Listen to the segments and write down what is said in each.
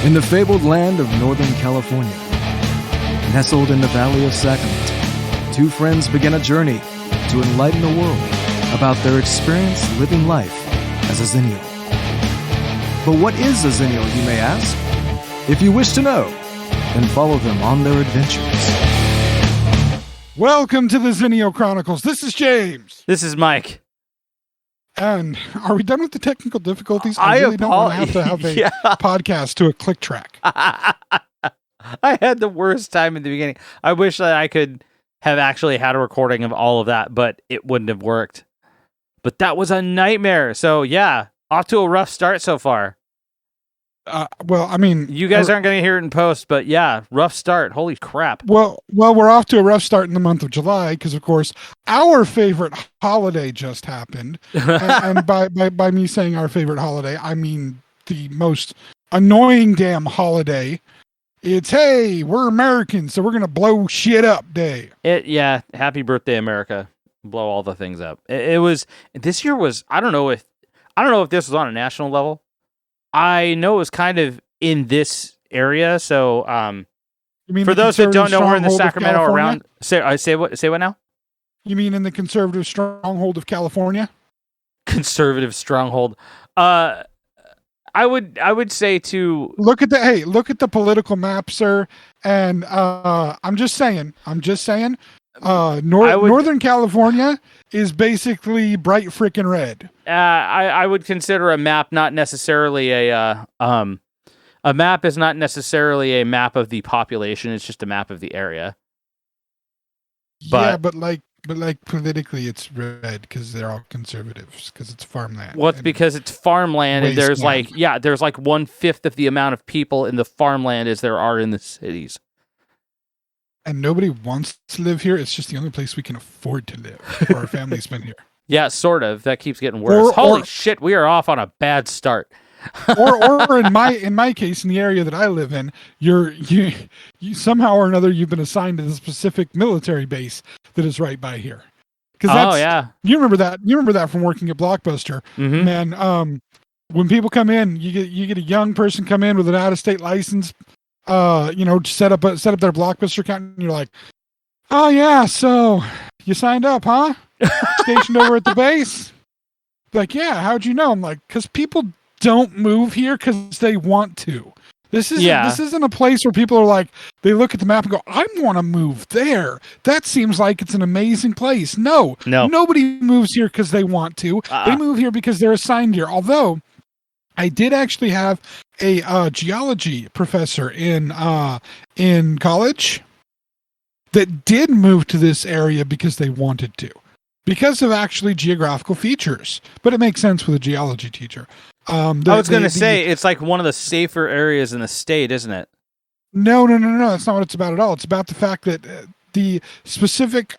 In the fabled land of Northern California, nestled in the Valley of Sacramento, two friends begin a journey to enlighten the world about their experience living life as a Xennial. But what is a Xennial, you may ask? If you wish to know, then follow them on their adventures. Welcome to the Xennial Chronicles. This is James. This is Mike. And are we done with the technical difficulties? I really don't want to have a podcast to a click track. I had the worst time in the beginning. I wish that I could have actually had a recording of all of that, but it wouldn't have worked. But that was a nightmare. So yeah, off to a rough start so far. Well, I mean, you guys aren't going to hear it in post, but yeah, rough start. Holy crap. Well, we're off to a rough start in the month of July because, of course, our favorite holiday just happened. and by me saying our favorite holiday, I mean the most annoying damn holiday. It's, hey, we're Americans, so we're going to blow shit up day. Yeah, happy birthday, America. Blow all the things up. This year was, I don't know if this was on a national level. I know it was kind of in this area, so for those that don't know, we're in the Sacramento around. Say what now? You mean in the conservative stronghold of California? Conservative stronghold. I would say to look at the political map, sir. And I'm just saying. Northern California is basically bright frickin' red. I would consider a map not necessarily a map is but the population. It's just a map of the area. But politically it's red because they're all conservatives because it's farmland. Well, it's because it's farmland and there's like 1/5 of the amount of people in the farmland as there are in the cities. And nobody wants to live here. It's just the only place we can afford to live. Or our family's been here. Yeah, sort of. That keeps getting worse. Holy shit, we are off on a bad start. or in my case, in the area that I live in, you somehow or another you've been assigned to the specific military base that is right by here. Yeah. You remember that? You remember that from working at Blockbuster, man. When people come in, you get a young person come in with an out-of-state license. Set up their Blockbuster account, and you're like, oh yeah, so you signed up, huh? Stationed over at the base? Like, yeah, how'd you know? I'm like, because people don't move here because they want to. This isn't a place where people are like, they look at the map and go, I want to move there. That seems like it's an amazing place. No. Nobody moves here because they want to. They move here because they're assigned here. Although I did actually have a geology professor in college that did move to this area because they wanted to, because of actually geographical features. But it makes sense with a geology teacher. I was going to say it's like one of the safer areas in the state, isn't it? No. That's not what it's about at all. It's about the fact that the specific,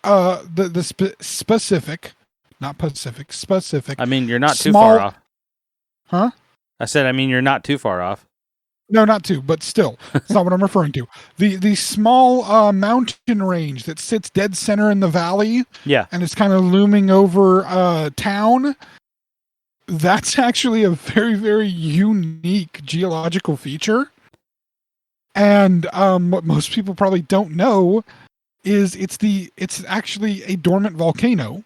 specific, not Pacific, specific. I mean, you're not too far off. Huh? I said, you're not too far off. No, not too, but still, it's not what I'm referring to. The small mountain range that sits dead center in the valley, and it's kind of looming over town. That's actually a very, very unique geological feature. And what most people probably don't know is it's actually a dormant volcano.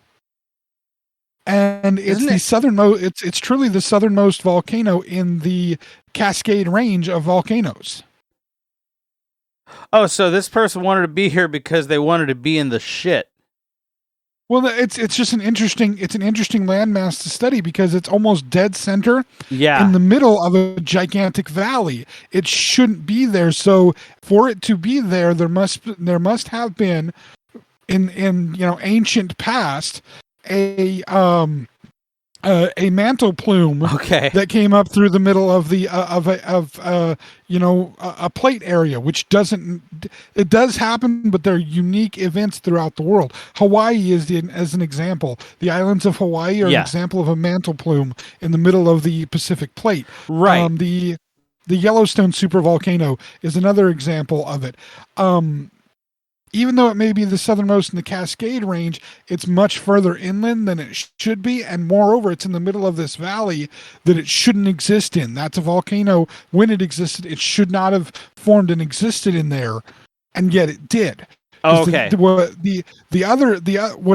And it's truly the southernmost volcano in the Cascade Range of volcanoes. Oh, so this person wanted to be here because they wanted to be in the shit. Well, it's just an interesting landmass to study because it's almost dead center in the middle of a gigantic valley. It shouldn't be there. So for it to be there, there must have been in ancient past a mantle plume that came up through the middle of the a plate area, which does happen, but they're unique events throughout the world. Hawaii is as an example. The islands of Hawaii are an example of a mantle plume in the middle of the Pacific plate. Right. The Yellowstone supervolcano is another example of it. even though it may be the southernmost in the Cascade Range, it's much further inland than it should be. And moreover, it's in the middle of this valley that it shouldn't exist in. That's a volcano. When it existed, it should not have formed and existed in there. And yet it did. Oh, okay. What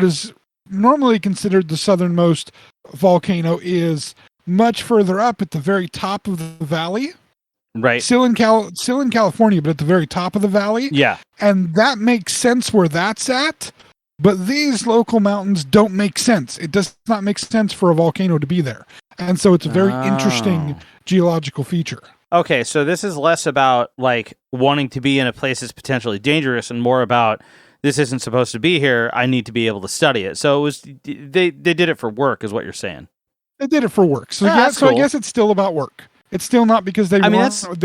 is normally considered the southernmost volcano is much further up at the very top of the valley. Right. Still in California, but at the very top of the valley. Yeah. And that makes sense where that's at. But these local mountains don't make sense. It does not make sense for a volcano to be there. And so it's a very interesting geological feature. Okay, so this is less about like wanting to be in a place that's potentially dangerous and more about this isn't supposed to be here. I need to be able to study it. So it was they did it for work, is what you're saying. They did it for work. So cool. I guess it's still about work. It's still not because they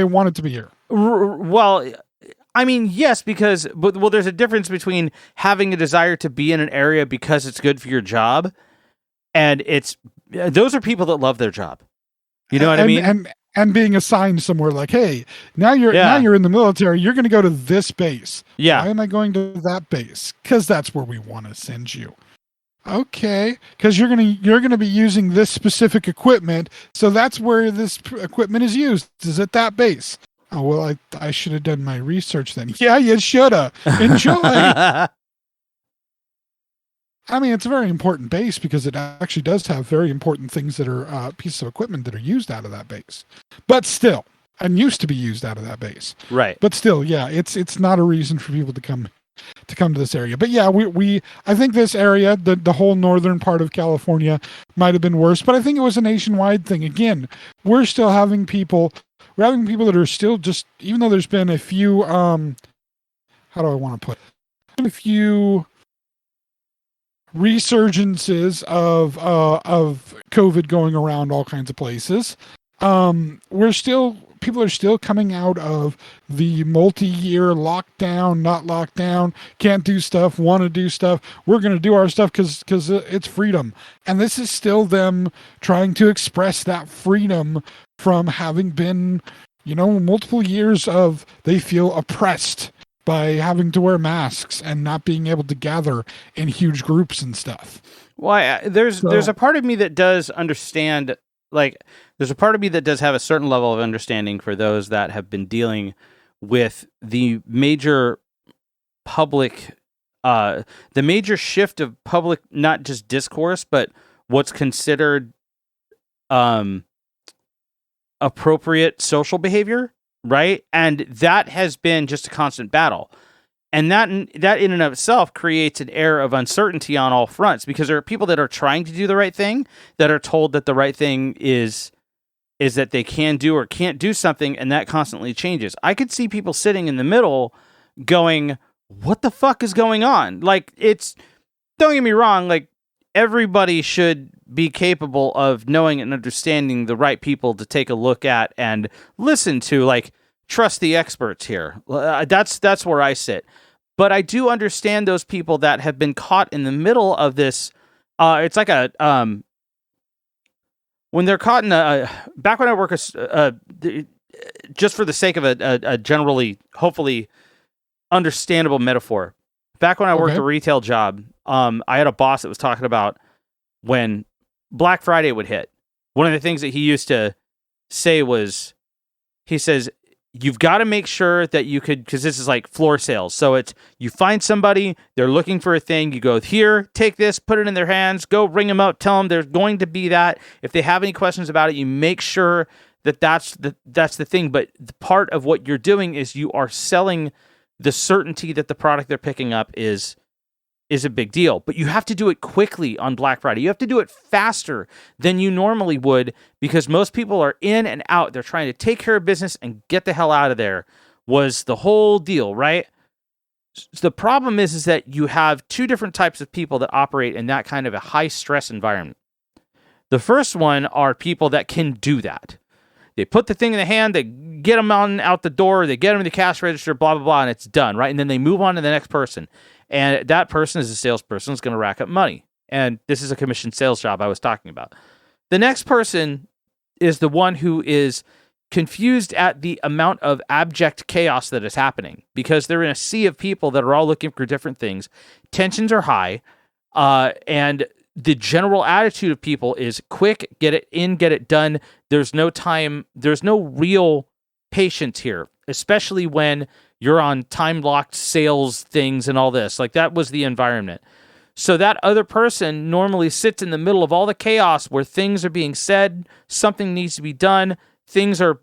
wanted to be here. Well, I mean, yes, because there's a difference between having a desire to be in an area because it's good for your job, and those are people that love their job. You know what I mean? And being assigned somewhere like, hey, now you're in the military. You're going to go to this base. Yeah. Why am I going to that base? Because that's where we want to send you. Okay, because you're gonna be using this specific equipment, so that's where this equipment is used. Is at that base. Oh well, I should have done my research then. Yeah, you shoulda. Enjoy. I mean, it's a very important base because it actually does have very important things that are pieces of equipment that are used out of that base. But still, and used to be used out of that base. Right. But still, yeah, it's not a reason for people to come to this area. But yeah, I think this area, the whole northern part of California might have been worse, but I think it was a nationwide thing. Again, we're having people that are still just, even though there's been a few, how do I want to put it? A few resurgences of COVID going around all kinds of places. People are still coming out of the multi-year lockdown, not lockdown, can't do stuff, want to do stuff. We're going to do our stuff because it's freedom. And this is still them trying to express that freedom from having been, multiple years of they feel oppressed by having to wear masks and not being able to gather in huge groups and stuff. Well, there's a part of me that does understand. There's a part of me that does have a certain level of understanding for those that have been dealing with the major public, the major shift of public, not just discourse, but what's considered appropriate social behavior, right? And that has been just a constant battle. And that in and of itself creates an air of uncertainty on all fronts, because there are people that are trying to do the right thing that are told that the right thing is that they can do or can't do something, and that constantly changes. I could see people sitting in the middle going, what the fuck is going on? Don't get me wrong, everybody should be capable of knowing and understanding the right people to take a look at and listen to, trust the experts here. That's where I sit. But I do understand those people that have been caught in the middle of this. It's like when they're caught in back when I work, just for the sake of a generally, hopefully understandable metaphor. Back when I worked a retail job, I had a boss that was talking about when Black Friday would hit. One of the things that he used to say was, he says, you've got to make sure that you could, because this is like floor sales. So it's, you find somebody, they're looking for a thing, you go here, take this, put it in their hands, go ring them up, tell them there's going to be that. If they have any questions about it, you make sure that that's the thing. But the part of what you're doing is you are selling the certainty that the product they're picking up is a big deal. But you have to do it quickly on Black Friday. You have to do it faster than you normally would, because most people are in and out. They're trying to take care of business and get the hell out of there, was the whole deal, right? So the problem is that you have two different types of people that operate in that kind of a high stress environment. The first one are people that can do that. They put the thing in the hand, they get them out the door, they get them to the cash register, blah, blah, blah, and it's done, right? And then they move on to the next person. And that person is a salesperson, is going to rack up money. And this is a commission sales job I was talking about. The next person is the one who is confused at the amount of abject chaos that is happening because they're in a sea of people that are all looking for different things. Tensions are high, and the general attitude of people is quick, get it in, get it done. There's no time. There's no real patience here, especially when you're on time-locked sales things and all this. Like, that was the environment. So that other person normally sits in the middle of all the chaos where things are being said, something needs to be done, things are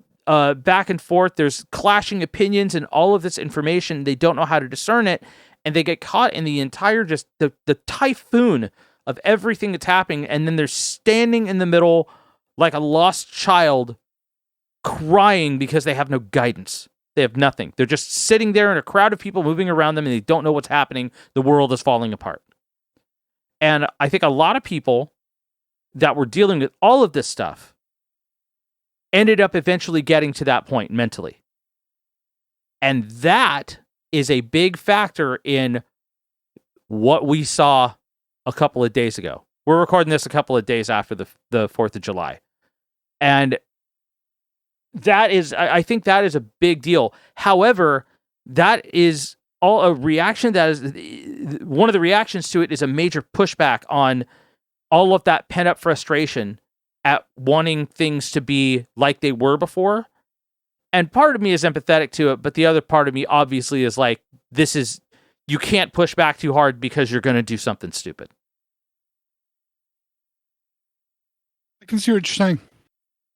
back and forth, there's clashing opinions and all of this information. They don't know how to discern it, and they get caught in the entire, just the typhoon of everything that's happening, and then they're standing in the middle like a lost child crying because they have no guidance. They have nothing. They're just sitting there in a crowd of people moving around them, and they don't know what's happening. The world is falling apart. And I think a lot of people that were dealing with all of this stuff ended up eventually getting to that point mentally. And that is a big factor in what we saw a couple of days ago. We're recording this a couple of days after the 4th of July. And that is, I think that is a big deal. However, that is all a reaction. That is one of the reactions to it is a major pushback on all of that pent-up frustration at wanting things to be like they were before. And part of me is empathetic to it, but the other part of me obviously is like, you can't push back too hard because you're going to do something stupid. I can see what you're saying.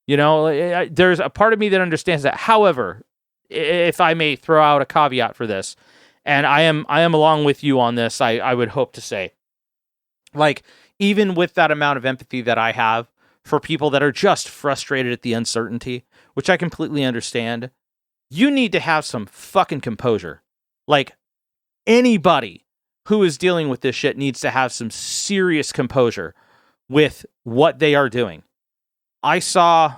You know, there's a part of me that understands that. However, if I may throw out a caveat for this, and I am along with you on this, I would hope to say, like, even with that amount of empathy that I have for people that are just frustrated at the uncertainty, which I completely understand, you need to have some fucking composure. Like, anybody who is dealing with this shit needs to have some serious composure with what they are doing. I saw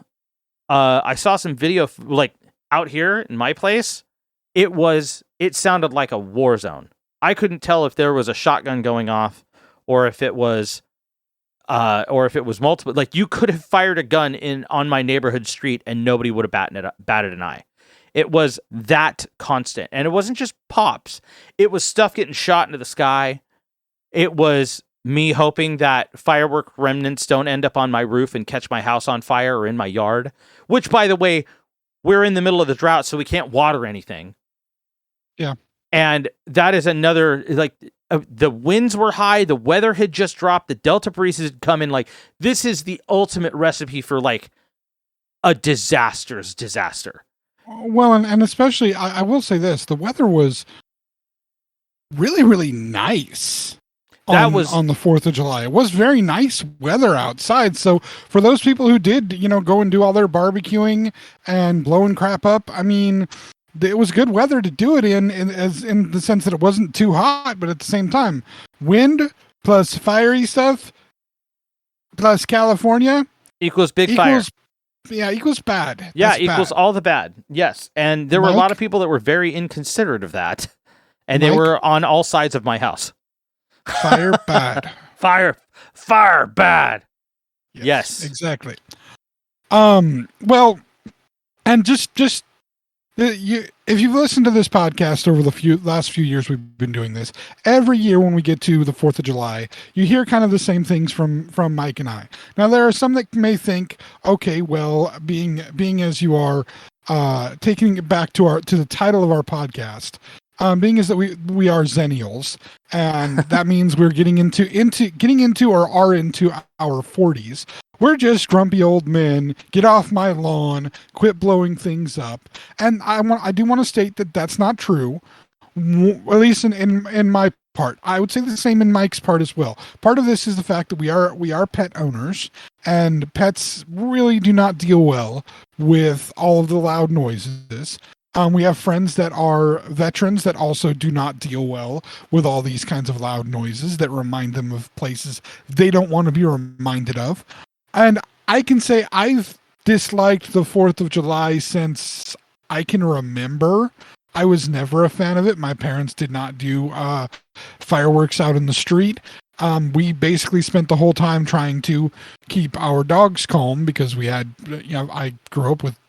some video like out here in my place. It sounded like a war zone. I couldn't tell if there was a shotgun going off or if it was multiple. Like, you could have fired a gun on my neighborhood street and nobody would have batted an eye. It was that constant. And it wasn't just pops. It was stuff getting shot into the sky. It was me hoping that firework remnants don't end up on my roof and catch my house on fire or in my yard, which, by the way, we're in the middle of the drought, so we can't water anything. Yeah. And that is another, like, the winds were high, the weather had just dropped, the Delta breezes had come in. Like, this is the ultimate recipe for, like, a disaster's disaster. Well, and especially, I will say this, the weather was really, really nice. On the 4th of July. It was very nice weather outside. So for those people who did, go and do all their barbecuing and blowing crap up, I mean, it was good weather to do it in the sense that it wasn't too hot, but at the same time, wind plus fiery stuff plus California equals fire. Yeah, equals bad. Yeah, That's equals bad. all the bad. Yes. And there were a lot of people that were very inconsiderate of that. And they were on all sides of my house. Fire bad. Fire bad. Yes. Exactly. Well, and just if you've listened to this podcast over the last few years we've been doing this, every year when we get to the 4th of July, you hear kind of the same things from Mike and I. Now, there are some that may think, okay, well, being as you are, taking it back to the title of our podcast, being is that we are Xennials, and that means we're getting into or are into our 40s. We're just grumpy old men. Get off my lawn. Quit blowing things up. And I do want to state that that's not true. At least in my part, I would say the same in Mike's part as well. Part of this is the fact that we are pet owners, and pets really do not deal well with all of the loud noises. We have friends that are veterans that also do not deal well with all these kinds of loud noises that remind them of places they don't want to be reminded of. And I can say I've disliked the 4th of July since I can remember. I was never a fan of it. My parents did not do fireworks out in the street. We basically spent the whole time trying to keep our dogs calm because we had, I grew up with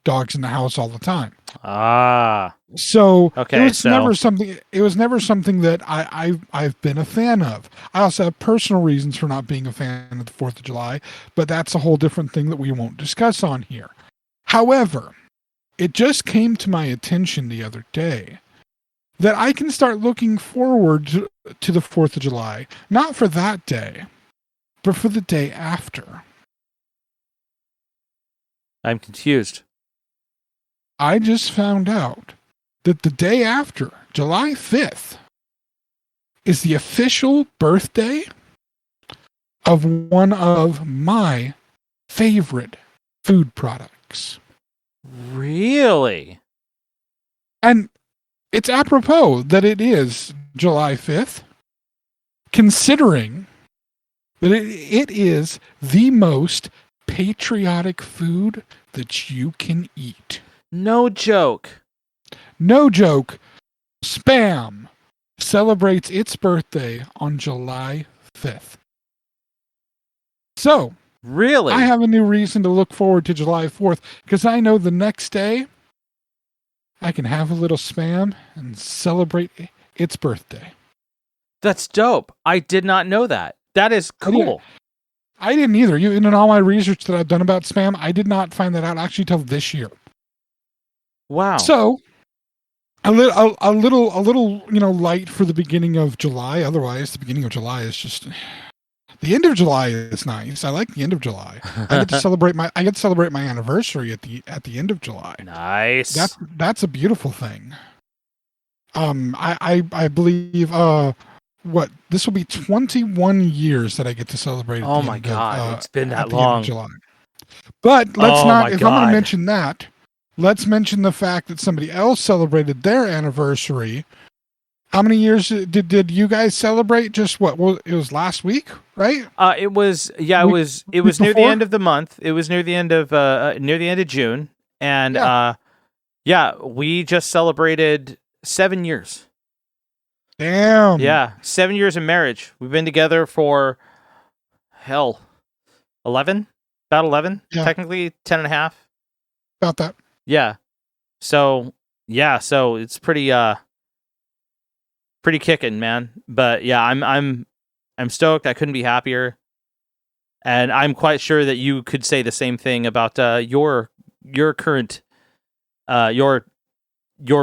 dogs in the house all the time. Ah. So Okay, it was so- never something. It was never something that I've been a fan of. I also have personal reasons for not being a fan of the 4th of July, but that's a whole different thing that we won't discuss on here. However, it just came to my attention the other day that I can start looking forward to the 4th of July, not for that day, but for the day after. I'm confused. I just found out that the day after, July 5th, is the official birthday of one of my favorite food products. Really? And it's apropos that it is July 5th, considering that it is the most patriotic food that you can eat. No joke. No joke, Spam celebrates its birthday on July 5th. So, Really? I have a new reason to look forward to July 4th because I know the next day I can have a little Spam and celebrate its birthday. That's dope. I did not know that. That is cool. I didn't either. In all my research that I've done about Spam, I did not find that out actually till this year. Wow. So, a little, light for the beginning of July. Otherwise, the beginning of July is just the end of July is nice. I like the end of July. I get to celebrate my anniversary at the end of July. Nice. That's a beautiful thing. I believe this will be 21 years that I get to celebrate. Oh my God, it's been that long. July. But let's Oh not. my If I'm going God. to mention that, let's mention the fact that somebody else celebrated their anniversary. How many years did you guys celebrate? Just what? Well, it was last week, right? It was near the before? end of the month. It was near the end of June, and we just celebrated 7 years. Damn. Yeah, 7 years of marriage. We've been together for 11, about 11, technically 10 and a half. About that. Yeah. So it's pretty kicking, man. But yeah, I'm stoked. I couldn't be happier. And I'm quite sure that you could say the same thing about your current your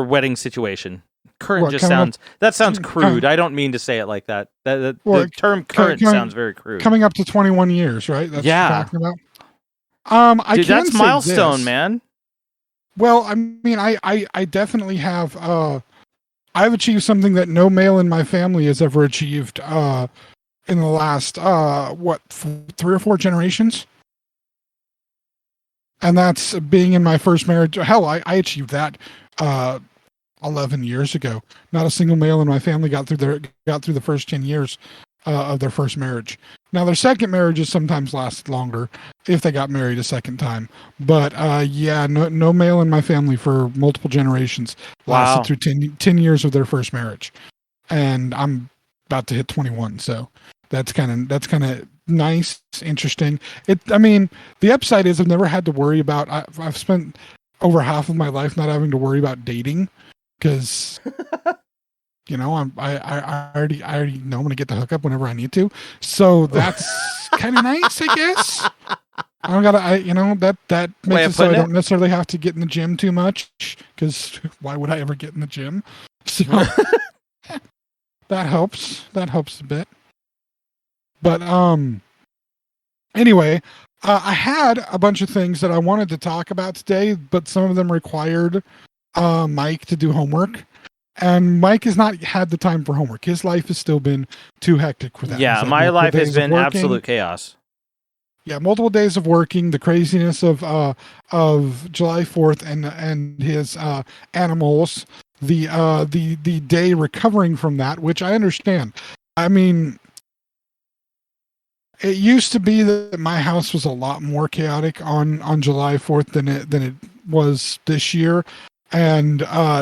wedding situation. Current sounds crude. I don't mean to say it like that. The term current sounds very crude. Coming up to 21 years, right? That's what you're talking about. Dude, that's milestone, man. Well, I mean, I definitely have. I've achieved something that no male in my family has ever achieved in the last 3 or 4 generations, and that's being in my first marriage. Hell, I achieved that 11 years ago. Not a single male in my family got through the first 10 years of their first marriage. Now, their second marriages sometimes lasted longer if they got married a second time. But no male in my family for multiple generations lasted through 10 years of their first marriage. And I'm about to hit 21, so that's kind of nice, interesting. The upside is I've never had to worry about. I've spent over half of my life not having to worry about dating because. I already know I'm gonna get the hookup whenever I need to, so that's kind of nice, I guess. I don't gotta, that makes it so I don't necessarily have to get in the gym too much, because why would I ever get in the gym? So that helps. That helps a bit. But anyway, I had a bunch of things that I wanted to talk about today, but some of them required Mike to do homework. And Mike has not had the time for homework. His life has still been too hectic for that. Yeah, my life has been absolute chaos. Yeah, multiple days of working, the craziness of July 4th and his animals, the day recovering from that, which I understand. I mean, it used to be that my house was a lot more chaotic on July 4th than it was this year. And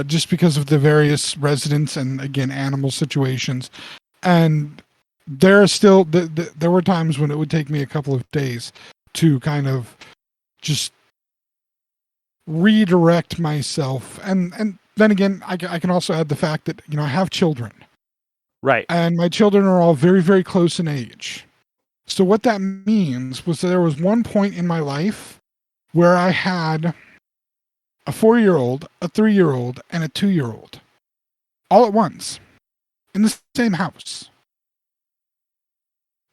just because of the various residents and, again, animal situations. And there were times when it would take me a couple of days to kind of just redirect myself. And then again, I can also add the fact that, I have children. Right. And my children are all very, very close in age. So what that means was that there was one point in my life where I had a 4-year-old, a 3-year-old, and a 2-year-old all at once in the same house.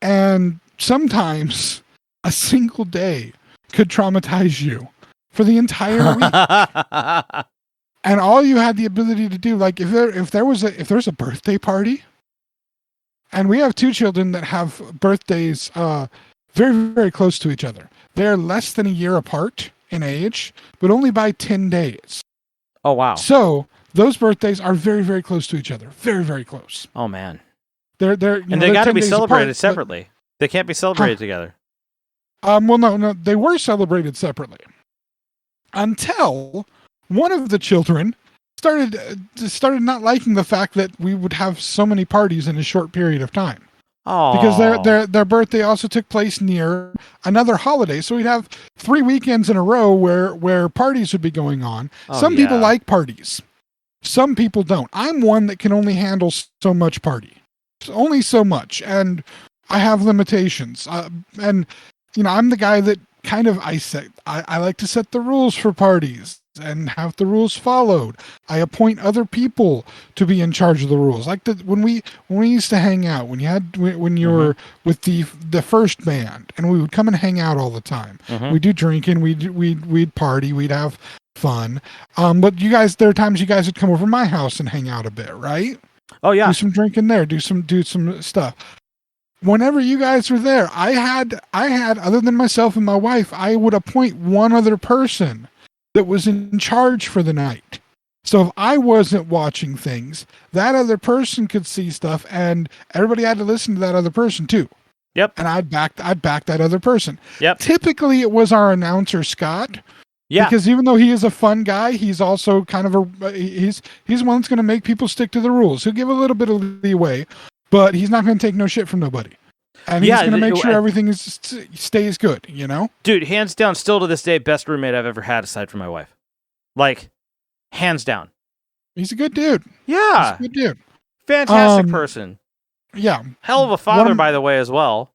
And sometimes a single day could traumatize you for the entire week. And all you had the ability to do, like if there's a birthday party, and we have 2 children that have birthdays very, very close to each other. They're less than a year apart in age, but only by 10 days. Oh, wow. So those birthdays are very, very close to each other. Very, very close. Oh, man. They got to be celebrated separately. They can't be celebrated together. Well, no, they were celebrated separately until one of the children started not liking the fact that we would have so many parties in a short period of time. Oh, because their birthday also took place near another holiday, so we'd have 3 weekends in a row where parties would be going on. Some people like parties, some people don't. I'm one that can only handle so much party, only so much, and I have limitations. And I'm the guy that kind of I like to set the rules for parties and have the rules followed. I appoint other people to be in charge of the rules. Like when we used to hang out, when you were with the first band, and we would come and hang out all the time. We'd do drinking, we'd party, we'd have fun. But there are times you guys would come over to my house and hang out a bit, right? Oh yeah. Do some drinking there, do some stuff. Whenever you guys were there, I had other than myself and my wife, I would appoint one other person that was in charge for the night. So if I wasn't watching things, that other person could see stuff, and everybody had to listen to that other person too. Yep. And I'd back that other person. Yep. Typically it was our announcer, Scott. Yeah. Because even though he is a fun guy, he's also kind of he's one that's going to make people stick to the rules. He'll give a little bit of leeway, but he's not going to take no shit from nobody. And he's going to make sure everything stays good, Dude, hands down, still to this day, best roommate I've ever had aside from my wife. Like, hands down. He's a good dude. Yeah. He's a good dude. Fantastic person. Yeah. Hell of a father, by the way, as well.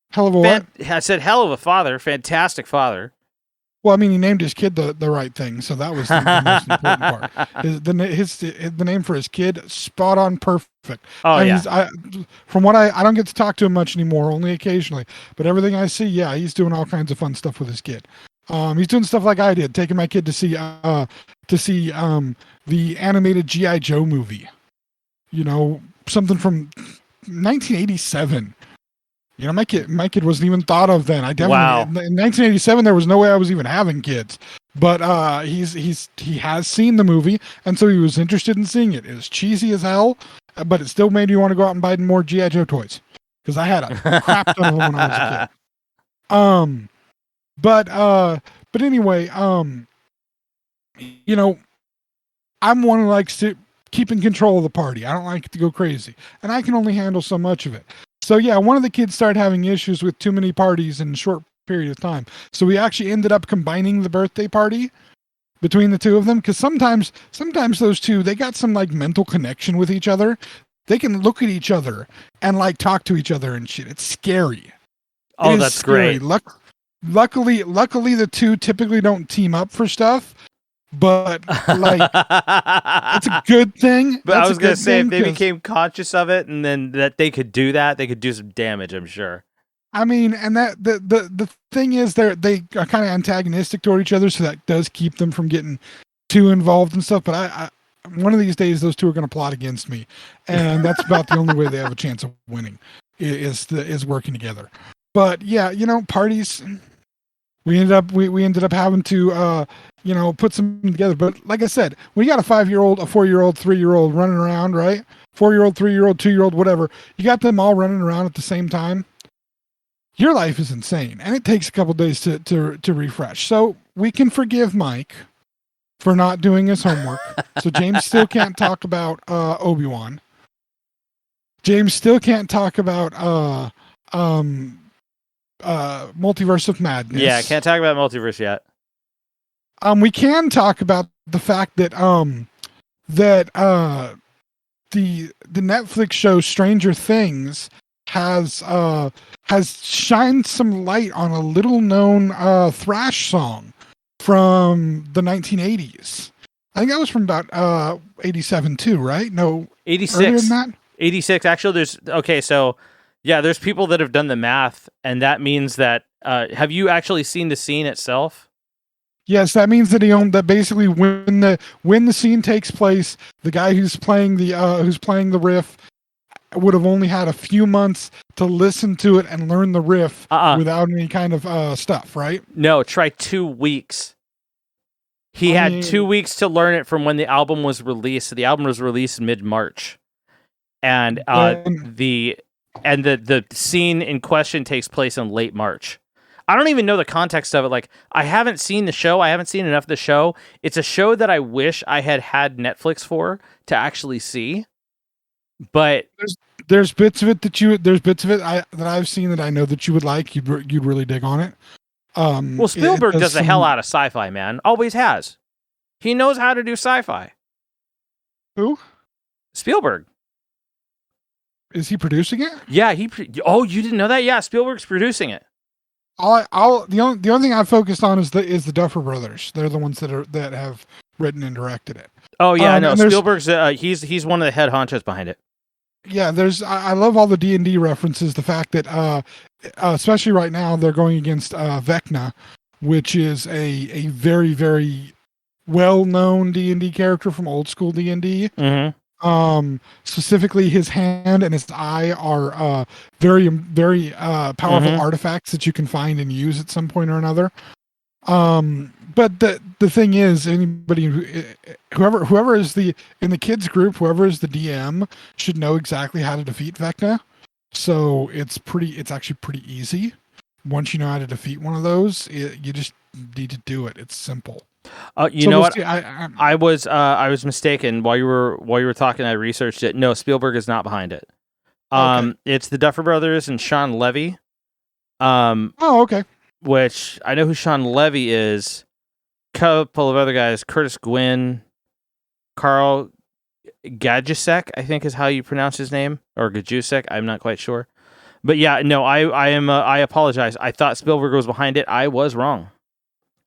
Hell of a what? I said hell of a father. Fantastic father. Well, I mean, he named his kid the right thing, so that was the most important part. The name for his kid, spot on, perfect. Oh, and yeah. From what I don't get to talk to him much anymore, only occasionally. But everything I see, yeah, he's doing all kinds of fun stuff with his kid. He's doing stuff like I did, taking my kid to see the animated G.I. Joe movie. Something from 1987. My kid wasn't even thought of then. In 1987 there was no way I was even having kids. But he has seen the movie, and so he was interested in seeing it. It was cheesy as hell, but it still made me want to go out and buy more G.I. Joe toys, because I had a crap ton of them when I was a kid. But anyway, I'm one who likes to keep in control of the party. I don't like it to go crazy, and I can only handle so much of it. So yeah, one of the kids started having issues with too many parties in a short period of time. So we actually ended up combining the birthday party between the two of them, because sometimes those two, they got some like mental connection with each other. They can look at each other and like talk to each other and shit. It's scary. Oh, that's scary. Great. Luckily, the two typically don't team up for stuff. But like, it's a good thing. But I was gonna say, if they became conscious of it, and then that they could do some damage. I'm sure. I mean, and that the thing is, they are kind of antagonistic toward each other, so that does keep them from getting too involved and stuff. But I one of these days, those two are going to plot against me, and that's about the only way they have a chance of winning is working together. But yeah, parties. We ended up having to put something together. But like I said, when you got a 5-year-old, a 4-year-old, 3-year-old running around, right? 4-year-old, 3-year-old, 2-year-old, whatever. You got them all running around at the same time. Your life is insane, and it takes a couple days to refresh. So we can forgive Mike for not doing his homework. So James still can't talk about Obi-Wan. James still can't talk about Multiverse of Madness. Yeah, I can't talk about Multiverse yet. We can talk about the fact that the Netflix show Stranger Things has shined some light on a little known thrash song from the 1980s. I think that was from about 87 too, right? No, 86. earlier than that? 86. Actually, there's people that have done the math, and that means that have you actually seen the scene itself? Yes, that means that basically when the scene takes place, the guy who's playing the riff would have only had a few months to listen to it and learn the riff without any kind of stuff, right? No, try 2 weeks. He had 2 weeks to learn it from when the album was released. So the album was released mid-March, and the scene in question takes place in late March. I don't even know the context of it. Like, I haven't seen the show. I haven't seen enough of the show. It's a show that I wish I had Netflix for to actually see. But there's bits of it that I've seen that I know that you would like. You'd really dig on it. Well, Spielberg does the hell out of sci-fi, man. Always has. He knows how to do sci-fi. Who? Spielberg. Is he producing it? Yeah, you didn't know that? Yeah, Spielberg's producing it. The only thing I focused on is the Duffer Brothers. They're the ones that have written and directed it. Oh yeah, no, Spielberg's he's one of the head honchos behind it. Yeah, I love all the D&D references. The fact that especially right now they're going against Vecna, which is a very, very well-known D&D character from old school D&D. Mm-hmm. Specifically, his hand and his eye are very, very powerful artifacts that you can find and use at some point or another. But the thing is, whoever is in the kids group, whoever is the DM should know exactly how to defeat Vecna. So it's actually pretty easy. Once you know how to defeat one of those, you just need to do it. It's simple. Know what? I was mistaken while you were talking. I researched it. No, Spielberg is not behind it. Okay. It's the Duffer Brothers and Sean Levy. Okay. Which I know who Sean Levy is. Couple of other guys, Curtis Gwynn, Carl Gajusek, I think is how you pronounce his name, or Gajusek. I'm not quite sure. But yeah, no, I apologize. I thought Spielberg was behind it. I was wrong.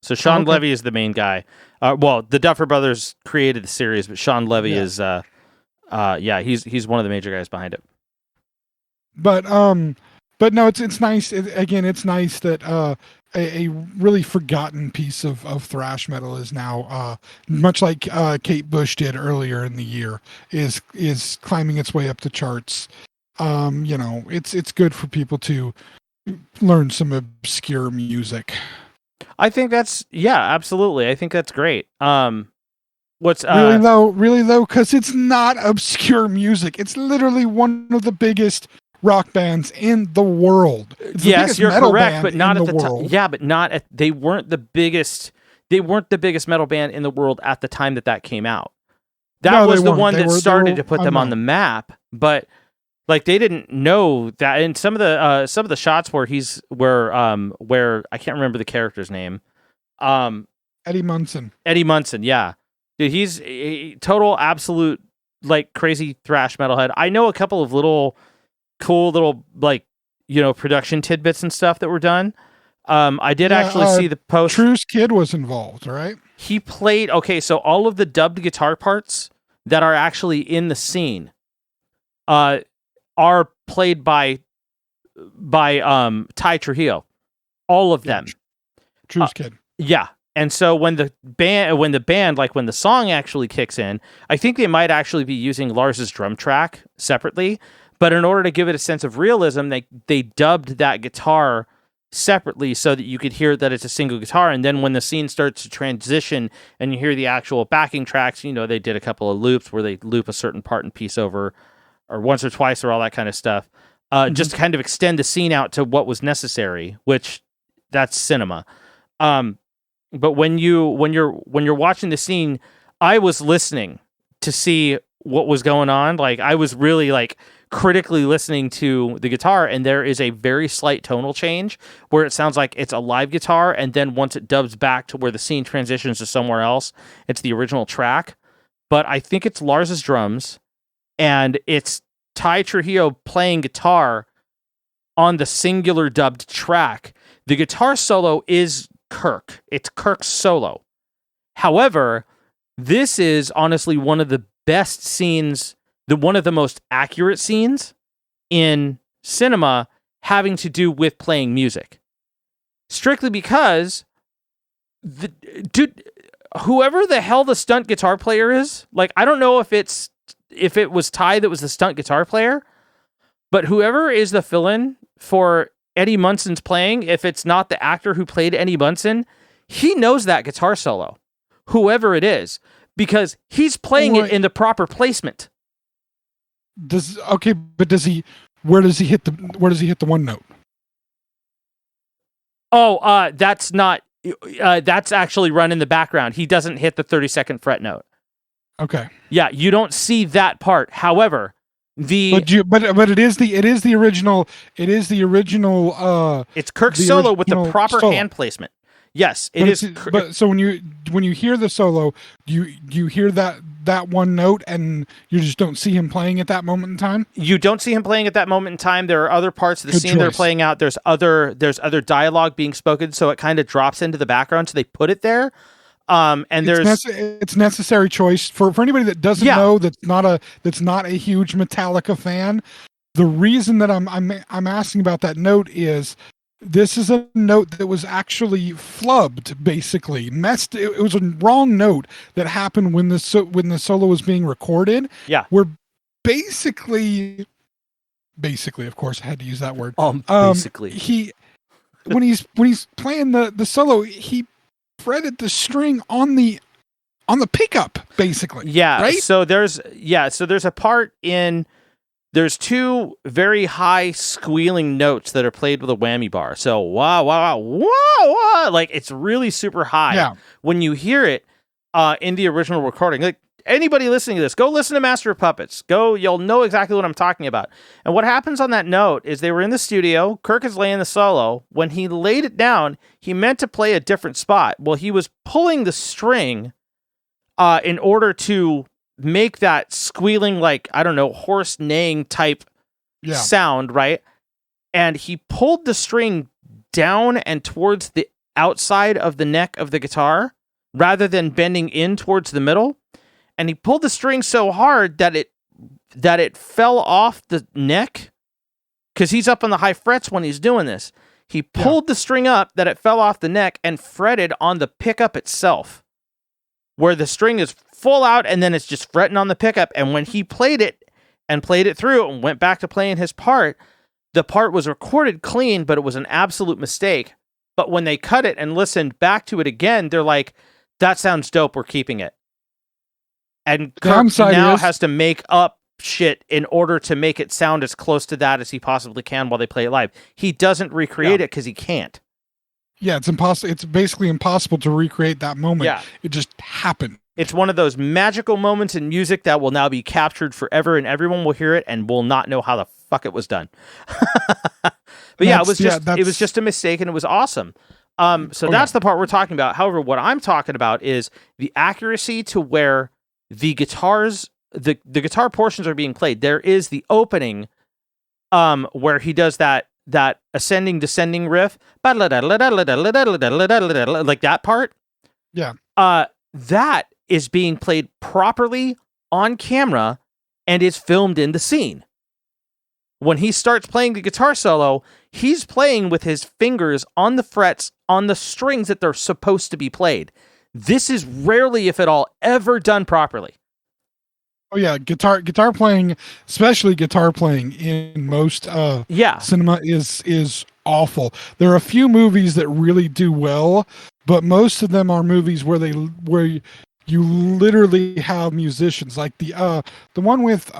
So Sean Levy is the main guy. Well, the Duffer Brothers created the series, but Sean Levy is he's one of the major guys behind it. But no, it's nice. It's nice that a really forgotten piece of thrash metal is now, much like Kate Bush did earlier in the year, is climbing its way up the charts. It's good for people to learn some obscure music. I think absolutely. I think that's great. What's really though, because it's not obscure music. It's literally one of the biggest rock bands in the world. Yes, you're correct, but not at the time. Yeah, but not at. They weren't the biggest. They weren't the biggest metal band in the world at the time that came out. That was the one that started to put them on the map. But like they didn't know that. And some of the shots where where I can't remember the character's name. Eddie Munson. Eddie Munson, yeah, dude, he's a total absolute like crazy thrash metalhead. I know a couple of cool little production tidbits and stuff that were done. I did actually see the post. True's kid was involved, right? He played so all of the dubbed guitar parts that are actually in the scene are played by Ty Trujillo. All of them. True's kid. Yeah. And so when the song actually kicks in, I think they might actually be using Lars's drum track separately. But in order to give it a sense of realism, they dubbed that guitar separately so that you could hear that it's a single guitar. And then when the scene starts to transition and you hear the actual backing tracks, they did a couple of loops where they loop a certain part and piece over, or once or twice, or all that kind of stuff, just to kind of extend the scene out to what was necessary, which that's cinema. But when you're watching the scene, I was listening to see what was going on. Like I was really like critically listening to the guitar, and there is a very slight tonal change where it sounds like it's a live guitar, and then once it dubs back to where the scene transitions to somewhere else, it's the original track. But I think it's Lars's drums, and it's Ty Trujillo playing guitar on the singular dubbed track. The guitar solo is Kirk. It's Kirk's solo. However, this is honestly one of the best scenes, one of the most accurate scenes in cinema having to do with playing music. Strictly because whoever the hell the stunt guitar player is, like, I don't know if it was Ty that was the stunt guitar player, but whoever is the fill-in for Eddie Munson's playing, if it's not the actor who played Eddie Munson, he knows that guitar solo, whoever it is, because he's playing it in the proper placement. Where does he hit the one note? Oh, that's actually run in the background. He doesn't hit the 32nd fret note. Okay. Yeah, you don't see that part. However, but it is the original. It's Kirk's solo with the proper hand placement. Yes, it is. But so when you hear the solo, you hear that one note, and you just don't see him playing at that moment in time. You don't see him playing at that moment in time. There are other parts of the scene they're playing out. There's other dialogue being spoken, so it kind of drops into the background. So they put it there. It's necessary choice for anybody that doesn't know, that's not a huge Metallica fan. The reason that I'm asking about that note is this is a note that was actually flubbed, basically messed. It was a wrong note that happened when the solo was being recorded. Yeah, where basically, of course, I had to use that word. Basically, when he's playing the solo, he fretted the string on the pickup, basically. Yeah. Right. So there's a part in. There's two very high squealing notes that are played with a whammy bar. So wow, wow, wow, wow, like it's really super high. Yeah. When you hear it in the original recording, like anybody listening to this, go listen to Master of Puppets. You'll know exactly what I'm talking about. And what happens on that note is they were in the studio. Kirk is laying the solo. When he laid it down, he meant to play a different spot. Well, he was pulling the string in order to make that squealing, like, I don't know, horse neighing type sound, right? And he pulled the string down and towards the outside of the neck of the guitar rather than bending in towards the middle. And he pulled the string so hard that it fell off the neck, because he's up on the high frets when he's doing this. He pulled the string up that it fell off the neck and fretted on the pickup itself, where the string is full out and then it's just fretting on the pickup. And when he played it through and went back to playing his part, the part was recorded clean, but it was an absolute mistake. But when they cut it and listened back to it again, they're like, that sounds dope, we're keeping it. And Kirk now has to make up shit in order to make it sound as close to that as he possibly can while they play it live. He doesn't recreate it because he can't. Yeah, it's impossible. It's basically impossible to recreate that moment. Yeah. It just happened. It's one of those magical moments in music that will now be captured forever, and everyone will hear it and will not know how the fuck it was done. But it was just a mistake, and it was awesome. That's the part we're talking about. However, what I'm talking about is the accuracy to where the guitars, the guitar portions are being played. There is the opening, where he does that ascending descending riff, like that part. Yeah. That is being played properly on camera and is filmed in the scene. When he starts playing the guitar solo, he's playing with his fingers on the frets on the strings that they're supposed to be played. This is rarely, if at all, ever done properly. Oh yeah, guitar playing, especially guitar playing in most cinema is awful. There are a few movies that really do well, but most of them are movies where you literally have musicians, like the one with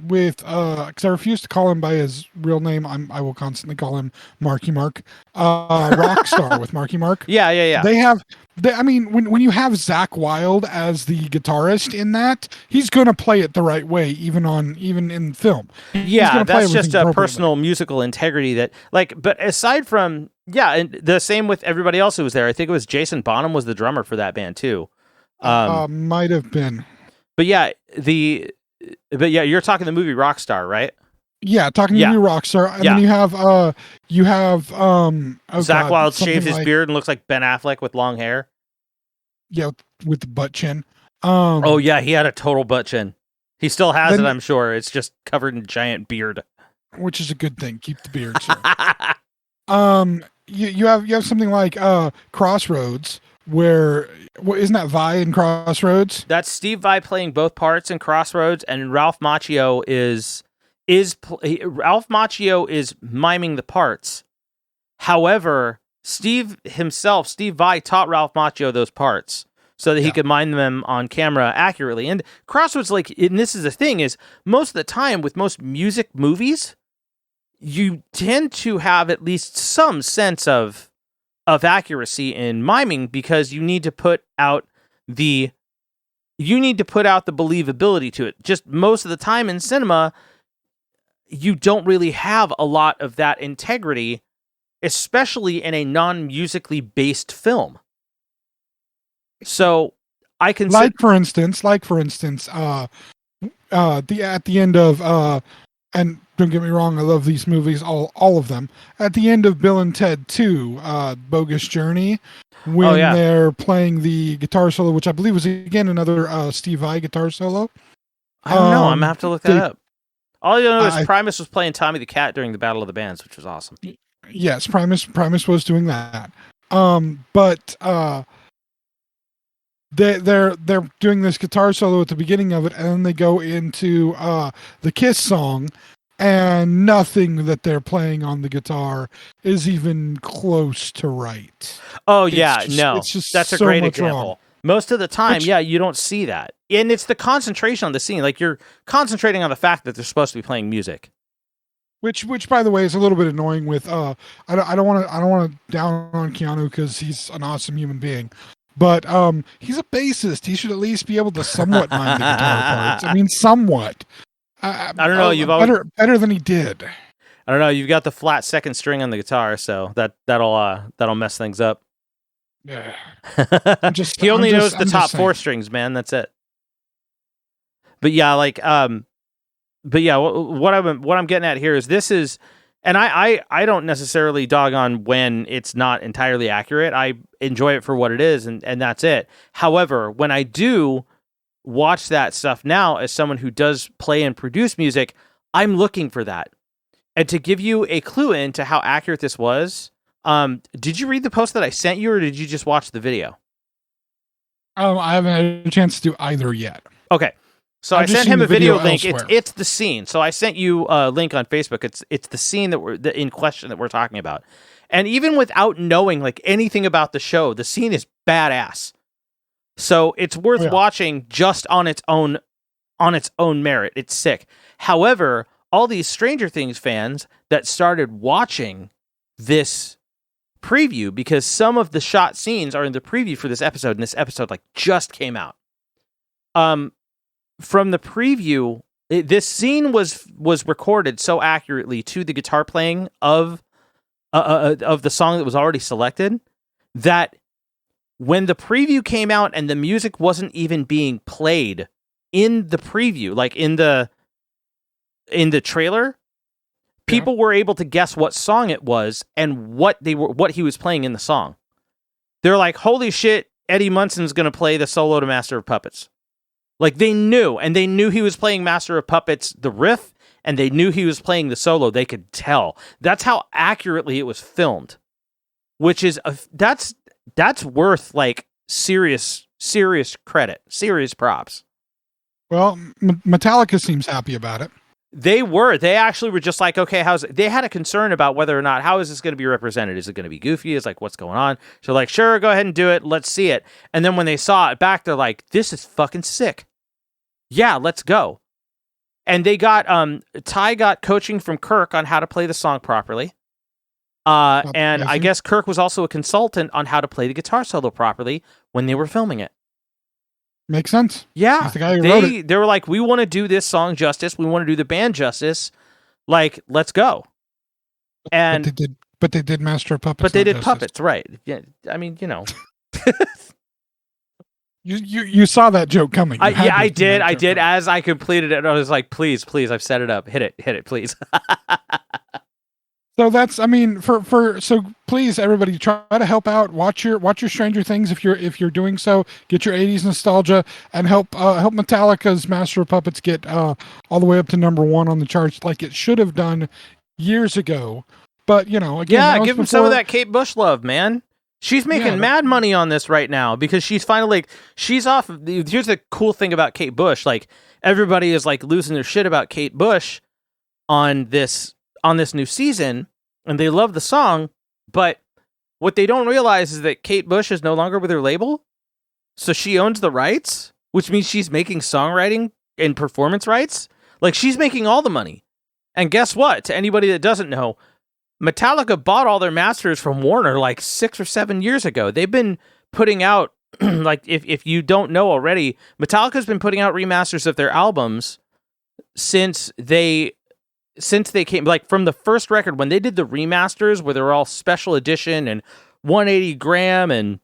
because I refuse to call him by his real name. I will constantly call him Marky Mark. Rockstar with Marky Mark. Yeah. I mean, when you have Zakk Wylde as the guitarist in that, he's gonna play it the right way, even in film. Yeah, that's just a personal musical integrity that, like, but aside from, and the same with everybody else who was there. I think it was Jason Bonham was the drummer for that band too. Might have been. But yeah, you're talking the movie Rockstar, right? Yeah, talking to you, Rockstar, and then you have Zakk Wylde shaves his beard and looks like Ben Affleck with long hair. Yeah, with the butt chin. He had a total butt chin. He still has it, I'm sure. It's just covered in giant beard, which is a good thing. Keep the beard. You have something like Crossroads, where isn't that Vi in Crossroads? That's Steve Vai playing both parts in Crossroads, and Ralph Macchio is miming the parts. However, Steve Vai taught Ralph Macchio those parts so that he could mime them on camera accurately. And Crossroads, and this is the thing, is most of the time with most music movies, you tend to have at least some sense of accuracy in miming, because you need to put out the believability to it. Just most of the time in cinema, you don't really have a lot of that integrity, especially in a non-musically based film. So I can for instance, at the end of and don't get me wrong, I love these movies, all of them. At the end of Bill and Ted 2, Bogus Journey, when they're playing the guitar solo, which I believe was again another Steve Vai guitar solo. I don't know. I'm gonna have to look that up. All you know is Primus was playing Tommy the Cat during the Battle of the Bands, which was awesome. Yes, Primus was doing that. But they're doing this guitar solo at the beginning of it, and then they go into the Kiss song, and nothing that they're playing on the guitar is even close to right. It's just that's a great example. Wrong. Most of the time, you don't see that. And it's the concentration on the scene. Like, you're concentrating on the fact that they're supposed to be playing music. Which by the way, is a little bit annoying with I don't want to down on Keanu, because he's an awesome human being. But he's a bassist. He should at least be able to somewhat mime the guitar parts. I mean, somewhat. I don't know. You've better than he did. I don't know. You've got the flat second string on the guitar, so that'll mess things up. Yeah. He only knows the top four strings, man. That's it. But yeah, what I'm getting at here is this is, and I don't necessarily dog on when it's not entirely accurate. I enjoy it for what it is, and that's it. However, when I do watch that stuff now, as someone who does play and produce music, I'm looking for that. And to give you a clue into how accurate this was, did you read the post that I sent you, or did you just watch the video? I haven't had a chance to do either yet. Okay. So I sent him a video link. It's the scene. So I sent you a link on Facebook. It's the scene in question that we're talking about. And even without knowing anything about the show, the scene is badass. So it's worth watching just on its own merit. It's sick. However, all these Stranger Things fans that started watching this preview, because some of the shot scenes are in the preview for this episode, and this episode just came out. From the preview, this scene was recorded so accurately to the guitar playing of the song that was already selected, that when the preview came out and the music wasn't even being played in the preview, in the trailer, people were able to guess what song it was and what he was playing in the song. They're like, "Holy shit, Eddie Munson's going to play the solo to Master of Puppets." They knew, and they knew he was playing Master of Puppets, the riff, and they knew he was playing the solo. They could tell. That's how accurately it was filmed, which is that's worth serious credit, serious props. Well, Metallica seems happy about it. They actually were just like, okay, they had a concern about whether or not, how is this going to be represented? Is it going to be goofy? Is what's going on? So sure, go ahead and do it. Let's see it. And then when they saw it back, they're like, this is fucking sick. Yeah, let's go. And they got Ty got coaching from Kirk on how to play the song properly. And I guess Kirk was also a consultant on how to play the guitar solo properly when they were filming it. Makes sense. Yeah. He's the guy who wrote it. They were like, we want to do this song justice. We want to do the band justice. Like, let's go. And but they did Master of Puppets. But they did Puppets, right? Yeah. I mean, You saw that joke coming. I did. I did. As I completed it, I was like, please, I've set it up. Hit it, please. So that's, I mean, so please, everybody, try to help out. Watch your Stranger Things if you're doing so. Get your '80s nostalgia and help Metallica's Master of Puppets get all the way up to #1 on the charts, like it should have done years ago. But again, give them some of that Kate Bush love, man. She's making mad money on this right now because she's finally she's off. Here's the cool thing about Kate Bush: like everybody is like losing their shit about Kate Bush on this new season, and they love the song. But what they don't realize is that Kate Bush is no longer with her label, so she owns the rights, which means she's making songwriting and performance rights. Like she's making all the money. And guess what? To anybody that doesn't know, Metallica bought all their masters from Warner like 6 or 7 years ago. They've been putting out, like, if you don't know already, Metallica's been putting out remasters of their albums since they came, like, from the first record, when they did the remasters where they were all special edition and 180 gram, and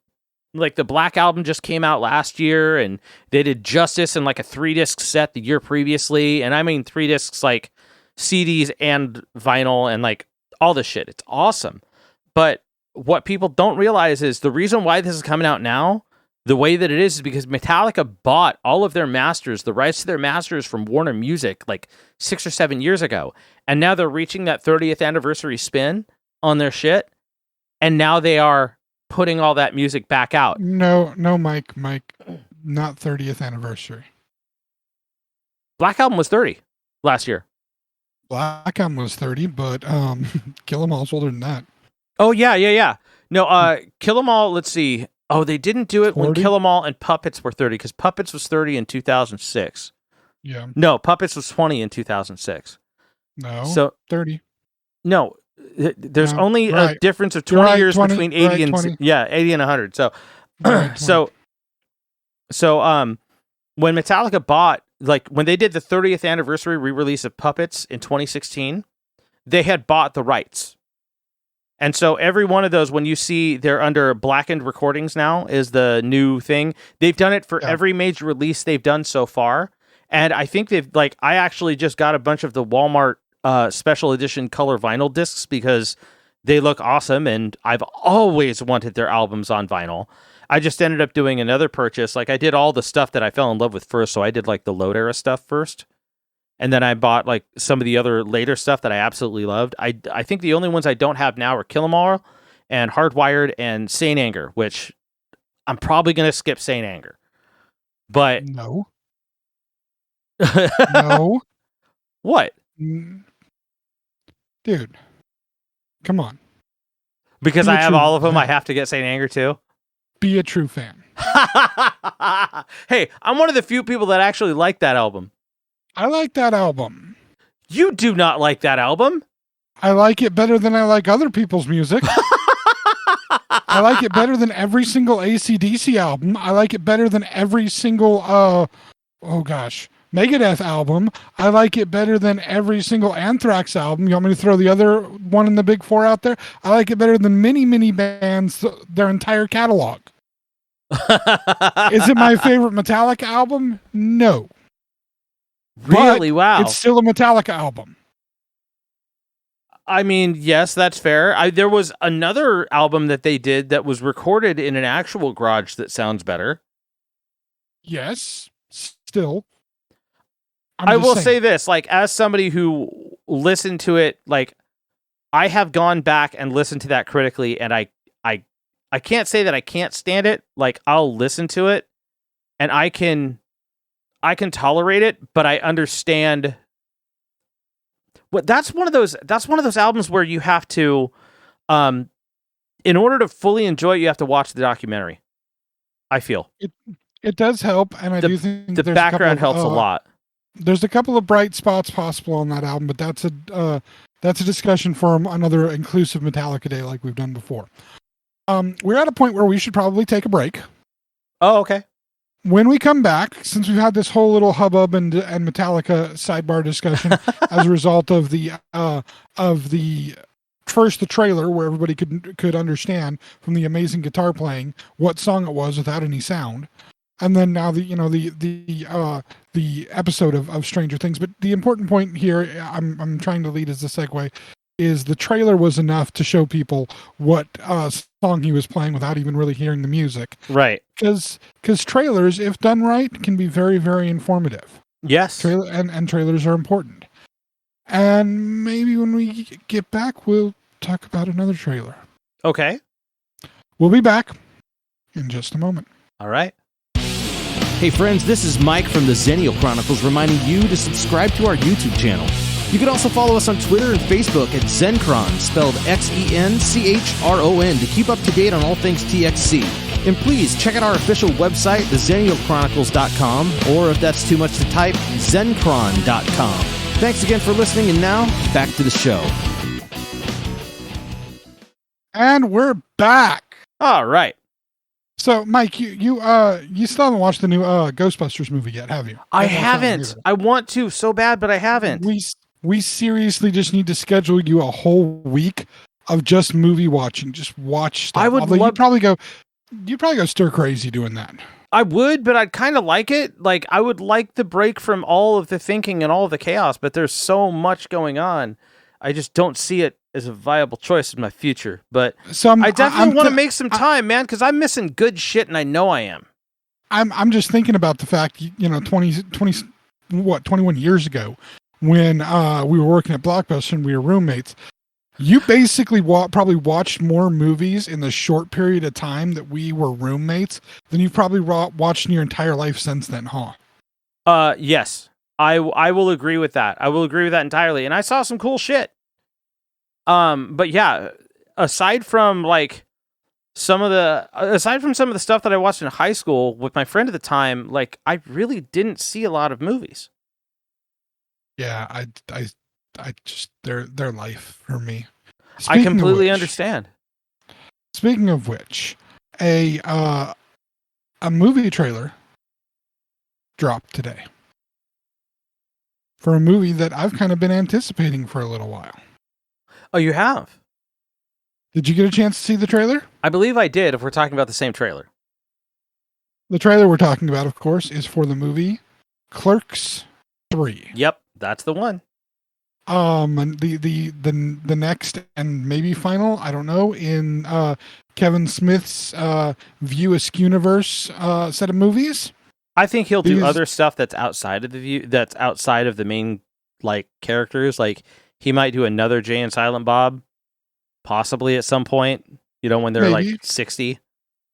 like the Black Album just came out last year, and they did Justice in like a 3-disc set the year previously. And I mean 3 discs, like CDs and vinyl and like all this shit. It's awesome. But what people don't realize is the reason why this is coming out now, the way that it is because Metallica bought all of their masters, the rights to their masters from Warner Music like 6 or 7 years ago. And now they're reaching that 30th anniversary spin on their shit. And now they are putting all that music back out. No, Mike, not 30th anniversary. Black Album was 30 last year. Black Album was 30, but Kill 'Em All's older than that. Oh, yeah. No, Kill 'Em All, let's see. Oh, they didn't do it 40? when Kill 'Em All and Puppets were 30, because Puppets was 30 in 2006. Yeah. No, Puppets was 20 in 2006. No, so 30. No, there's No, only right. a difference of 20 years 20, between 80 and 20. 80 and 100. So, Right, so when Metallica bought, like when they did the 30th anniversary re-release of Puppets in 2016, they had bought the rights. And so every one of those, when you see they're under Blackened Recordings now is the new thing. They've done it for every major release they've done so far. And I think I actually just got a bunch of the Walmart special edition color vinyl discs because they look awesome. And I've always wanted their albums on vinyl. I just ended up doing another purchase. Like I did all the stuff that I fell in love with first. So I did like the Load era stuff first. And then I bought like some of the other later stuff that I absolutely loved. I think the only ones I don't have now are Kill 'Em All and Hardwired and Saint Anger, which I'm probably going to skip Saint Anger. But no. No. What? Dude. Come on. Because I have all of them, I have to get Saint Anger too? Be a true fan. Hey, I'm one of the few people that actually like that album. I like that album. You do not like that album? I like it better than I like other people's music. I like it better than every single AC/DC album. I like it better than every single, Megadeth album. I like it better than every single Anthrax album. You want me to throw the other one in the big four out there? I like it better than many bands, their entire catalog. Is it my favorite Metallica album? No. Really? But wow. It's still a Metallica album. I mean, yes, that's fair. There was another album that they did that was recorded in an actual garage that sounds better. Yes, still. I will say this, like, as somebody who listened to it, like, I have gone back and listened to that critically, and I can't say that I can't stand it. Like, I'll listen to it, and I can tolerate it, but I understand. That's one of those albums where you have to, in order to fully enjoy it, you have to watch the documentary. I feel it does help, and I do think the background helps a lot. there's a couple of bright spots possible on that album, but that's a discussion for another inclusive Metallica day like we've done before. We're at a point where we should probably take a break. Oh, okay. When we come back, since we've had this whole little hubbub and Metallica sidebar discussion as a result of the first the trailer where everybody could understand from the amazing guitar playing what song it was without any sound, and then now the episode of Stranger Things. But the important point here, I'm trying to lead as a segue, is the trailer was enough to show people what song he was playing without even really hearing the music. Right. Because trailers, if done right, can be very, very informative. Yes. And trailers are important. And maybe when we get back, we'll talk about another trailer. Okay. We'll be back in just a moment. All right. Hey friends, this is Mike from the Xennial Chronicles reminding you to subscribe to our YouTube channel. You can also follow us on Twitter and Facebook at Xenchron, spelled Xenchron, to keep up to date on all things TXC. And please check out our official website, thexennialchronicles.com, or if that's too much to type, Xenchron.com. Thanks again for listening, and now, back to the show. And we're back. All right. So, Mike, you still haven't watched the new Ghostbusters movie yet, have you? I haven't. I want to so bad, but I haven't. We seriously just need to schedule you a whole week of just movie watching. Just watch stuff. I would love. You'd probably go stir crazy doing that. I would, but I'd kind of like it. Like, I would like the break from all of the thinking and all of the chaos, but there's so much going on. I just don't see it as a viable choice in my future. But I definitely want to make some time, man, because I'm missing good shit, and I know I am. I'm just thinking about the fact, 21 years ago, when we were working at Blockbuster and we were roommates, you basically probably watched more movies in the short period of time that we were roommates than you've probably watched in your entire life since then, huh? Yes. I will agree with that. I will agree with that entirely. And I saw some cool shit. But yeah, aside from some of the stuff that I watched in high school with my friend at the time, like, I really didn't see a lot of movies. Yeah, I just their life for me. I completely understand. Speaking of which, a movie trailer dropped today for a movie that I've kind of been anticipating for a little while. Oh, you have? Did you get a chance to see the trailer? I believe I did, if we're talking about the same trailer. The trailer we're talking about, of course, is for the movie Clerks 3. Yep, that's the one. And the next and maybe final, I don't know, in Kevin Smith's View Askew-universe set of movies. I think he'll do other stuff that's outside of the main characters. Like, he might do another Jay and Silent Bob, possibly at some point. When they're maybe 60,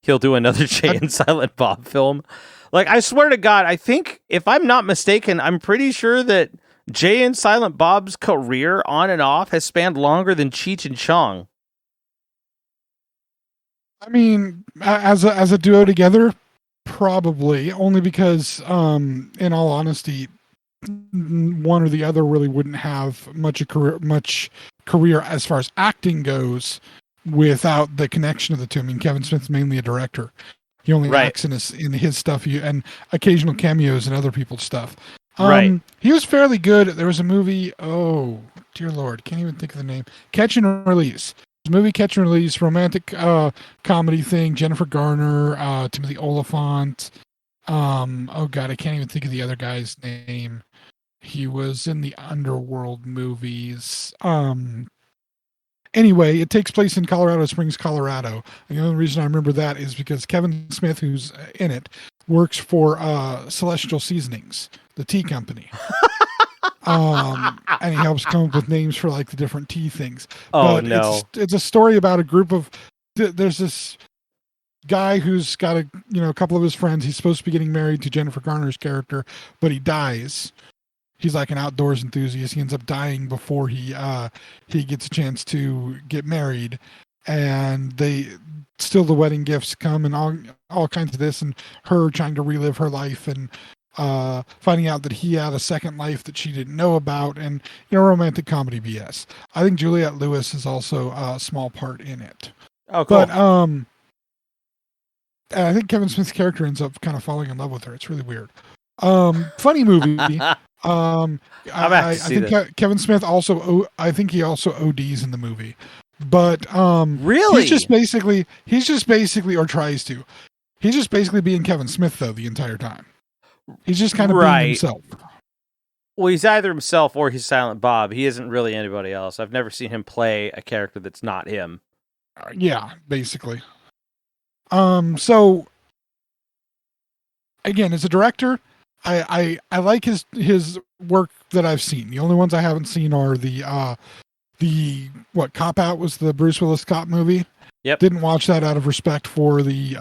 he'll do another Jay and Silent Bob film. Like, I swear to God, I think, if I'm not mistaken, I'm pretty sure that Jay and Silent Bob's career on and off has spanned longer than Cheech and Chong. I mean, as a duo together, probably, only because, in all honesty, one or the other really wouldn't have much career as far as acting goes without the connection of the two. I mean, Kevin Smith's mainly a director. He only acts in his stuff and occasional cameos in other people's stuff. He was fairly good. There was a movie, oh dear Lord, can't even think of the name. Catch and Release. The movie Catch and Release, romantic comedy thing. Jennifer Garner, Timothy Olyphant. Oh God, I can't even think of the other guy's name. He was in the Underworld movies. Anyway, it takes place in Colorado Springs, Colorado. And the only reason I remember that is because Kevin Smith, who's in it, works for Celestial Seasonings, the tea company. And he helps come up with names for the different tea things. Oh, but no. It's a story about a group of... There's this guy who's got a couple of his friends. He's supposed to be getting married to Jennifer Garner's character, but he dies. He's like an outdoors enthusiast. He ends up dying before he gets a chance to get married, and the wedding gifts come and all kinds of this, and her trying to relive her life and finding out that he had a second life that she didn't know about, and romantic comedy BS. I think Juliette Lewis is also a small part in it. Oh, cool. But and I think Kevin Smith's character ends up kind of falling in love with her. It's really weird. Funny movie. I think Kevin Smith also, I think he also ODs in the movie, but really, he's just basically, or tries to. He's just basically being Kevin Smith though the entire time. He's just kind of being himself. Well, he's either himself or he's Silent Bob. He isn't really anybody else. I've never seen him play a character that's not him. Yeah, basically. So again, as a director, I like his work that I've seen. The only ones I haven't seen are the Cop Out was the Bruce Willis cop movie. Yep. Didn't watch that out of respect for the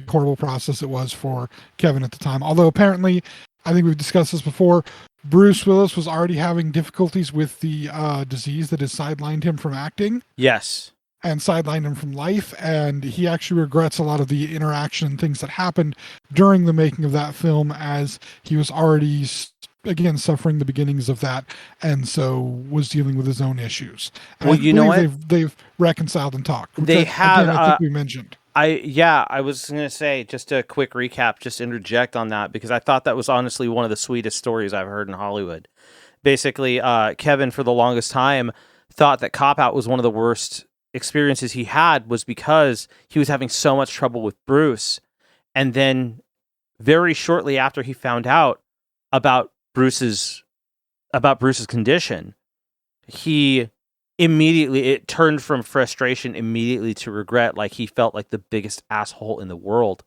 horrible process it was for Kevin at the time. Although apparently, I think we've discussed this before, Bruce Willis was already having difficulties with the disease that has sidelined him from acting. Yes. And sidelined him from life, and he actually regrets a lot of the interaction and things that happened during the making of that film, as he was already again suffering the beginnings of that, and so was dealing with his own issues. And well, you know what? They've reconciled and talked. They have. I think we mentioned. I was going to say, just a quick recap, just interject on that, because I thought that was honestly one of the sweetest stories I've heard in Hollywood. Basically, Kevin, for the longest time, thought that Cop Out was one of the worst experiences he had, was because he was having so much trouble with Bruce. And then very shortly after he found out about Bruce's condition, it turned from frustration immediately to regret, like he felt like the biggest asshole in the world,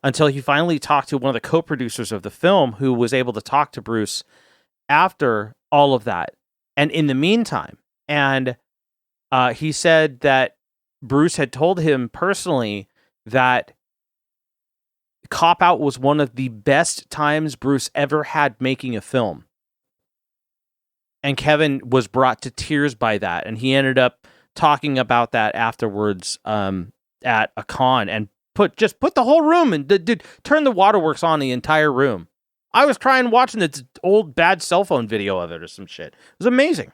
until he finally talked to one of the co-producers of the film, who was able to talk to Bruce after all of that and in the meantime. And he said that Bruce had told him personally that Cop Out was one of the best times Bruce ever had making a film. And Kevin was brought to tears by that. And he ended up talking about that afterwards at a con, and put the whole room and turn the waterworks on the entire room. I was crying watching this old bad cell phone video of it or some shit. It was amazing.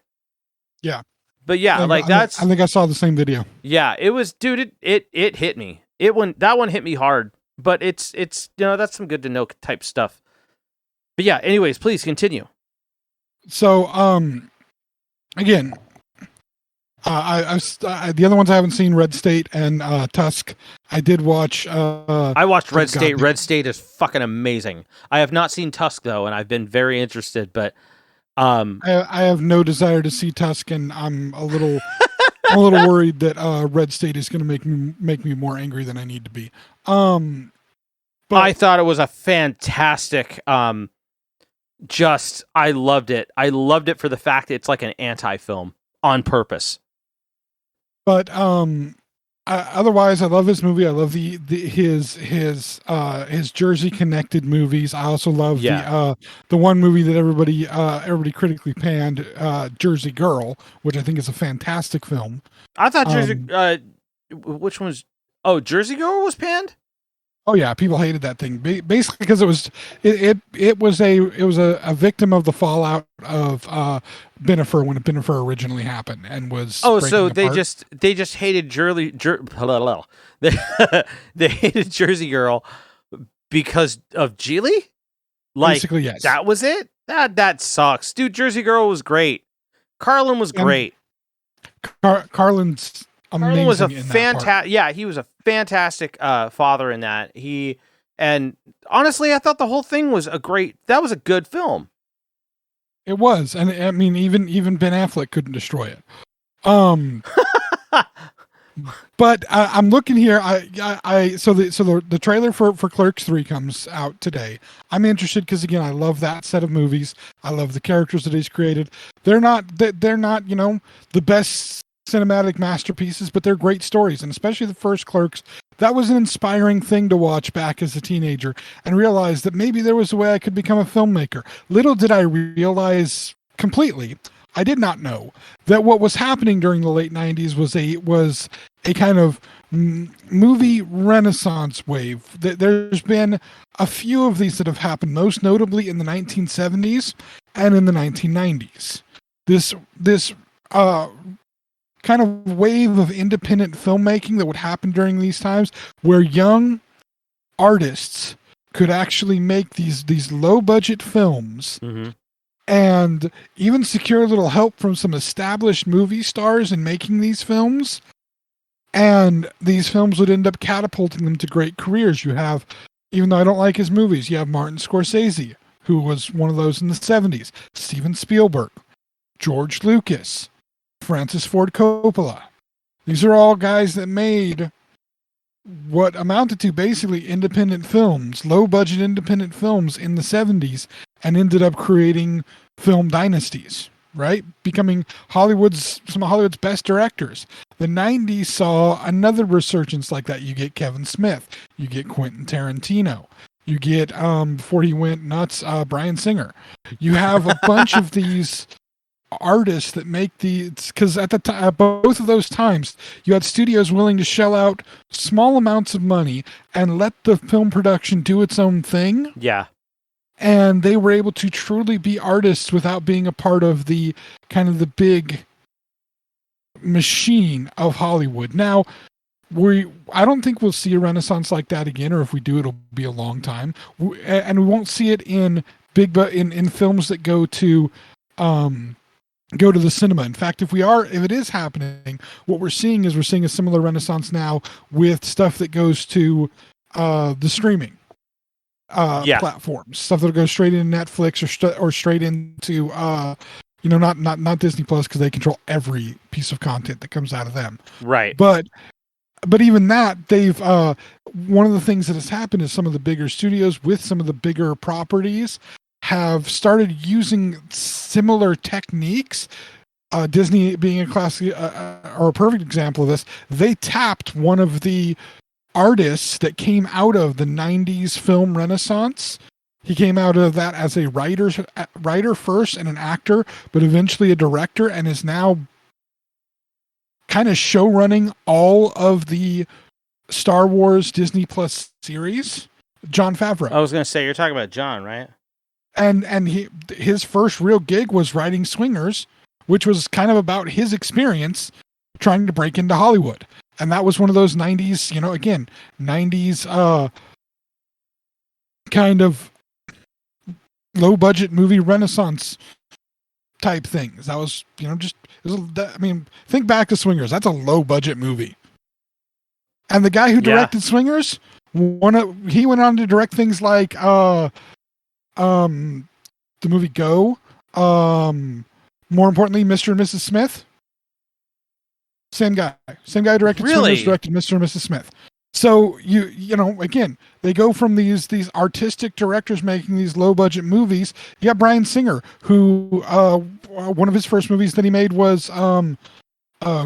Yeah. But yeah, I think I saw the same video. Yeah, it was, dude, it hit me. That one hit me hard, but it's that's some good to know type stuff. But yeah, anyways, please continue. So, again, the other ones I haven't seen, Red State and Tusk. I did watch. I watched Red State. Red State is fucking amazing. I have not seen Tusk though, and I've been very interested, but I have no desire to see Tusk, and I'm a little worried that Red State is going to make me more angry than I need to be. But I thought it was a fantastic. I loved it. I loved it for the fact that it's like an anti-film on purpose. But otherwise, I love his movie. I love his Jersey connected movies. I also love the one movie that everybody critically panned, Jersey Girl, which I think is a fantastic film. I thought which one was? Oh, Jersey Girl was panned. Oh yeah, people hated that thing basically because it was a victim of the fallout of Benifer when Benifer originally happened and was. Oh, so they just hated they hated Jersey Girl because of Geely. Like, basically, yes. That was it. That sucks, dude. Jersey Girl was great. Carlin was great. Carlin's amazing. Carlin was a fantastic. Yeah, he was a fantastic father in that. And honestly, I thought the whole thing was a good film. It was, and I mean, even Ben Affleck couldn't destroy it. But I'm looking here. So the trailer for Clerks 3 comes out today. I'm interested because again, I love that set of movies. I love the characters that he's created. They're not the best cinematic masterpieces, but they're great stories, and especially the first Clerks. That was an inspiring thing to watch back as a teenager and realize that maybe there was a way I could become a filmmaker. Little did I realize completely, I did not know that what was happening during the late 90s was a kind of movie renaissance wave. There's been a few of these that have happened, most notably in the 1970s and in the 1990s. This kind of wave of independent filmmaking that would happen during these times, where young artists could actually make these low budget films, and even secure a little help from some established movie stars in making these films. And these films would end up catapulting them to great careers. You have, even though I don't like his movies, you have Martin Scorsese, who was one of those in the 70s, Steven Spielberg, George Lucas, Francis Ford Coppola. These are all guys that made what amounted to basically independent films, low-budget independent films in the 70s, and ended up creating film dynasties, right? Becoming some of Hollywood's best directors. The 90s saw another resurgence like that. You get Kevin Smith, you get Quentin Tarantino, you get, before he went nuts, Bryan Singer. You have a bunch of these artists that make because at the time, both of those times, you had studios willing to shell out small amounts of money and let the film production do its own thing. Yeah. And they were able to truly be artists without being a part of the kind of the big machine of Hollywood. Now, I don't think we'll see a renaissance like that again, or if we do, it'll be a long time. And we won't see it in in films that go to the cinema. In fact, if it is happening, what we're seeing is a similar renaissance now with stuff that goes to the streaming platforms, stuff that goes straight into Netflix or straight into not Disney Plus, because they control every piece of content that comes out of them. Right. But even that, they've one of the things that has happened is some of the bigger studios with some of the bigger properties have started using similar techniques. Disney being a classic or a perfect example of this. They tapped one of the artists that came out of the 90s film renaissance. He came out of that as a writer first and an actor, but eventually a director, and is now kind of show running all of the Star Wars Disney Plus series. Jon Favreau. I was going to say, you're talking about John, right? And his first real gig was writing Swingers, which was kind of about his experience trying to break into Hollywood. And that was one of those 90s, 90s kind of low budget movie renaissance type things. That was, think back to Swingers. That's a low budget movie. And the guy who directed Swingers, he went on to direct things like the movie Go, more importantly, Mr. and Mrs. Smith. Same guy directed Swingers, directed Mr. and Mrs. Smith. So again, they go from these artistic directors making these low budget movies. You got Bryan Singer, who one of his first movies that he made was oh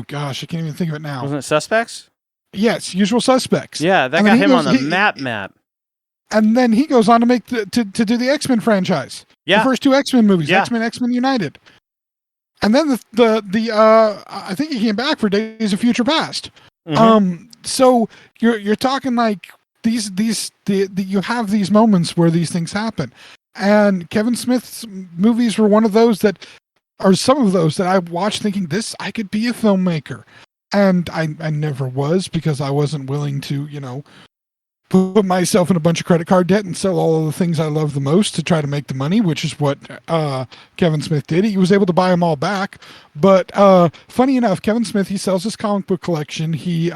gosh, I can't even think of it now. Wasn't it Suspects? Yes, Usual Suspects. Yeah, that got him on the map. And then he goes on to make to do the X-Men franchise. Yeah, the first two X-Men movies, yeah. X-Men United. And then the I think he came back for Days of Future Past. Mm-hmm. So you're talking like you have these moments where these things happen, and Kevin Smith's movies were one of those that, or some of those that I watched thinking I could be a filmmaker, and I never was, because I wasn't willing to put myself in a bunch of credit card debt and sell all of the things I love the most to try to make the money, which is what Kevin Smith did. He was able to buy them all back. But funny enough, Kevin Smith, he sells his comic book collection. He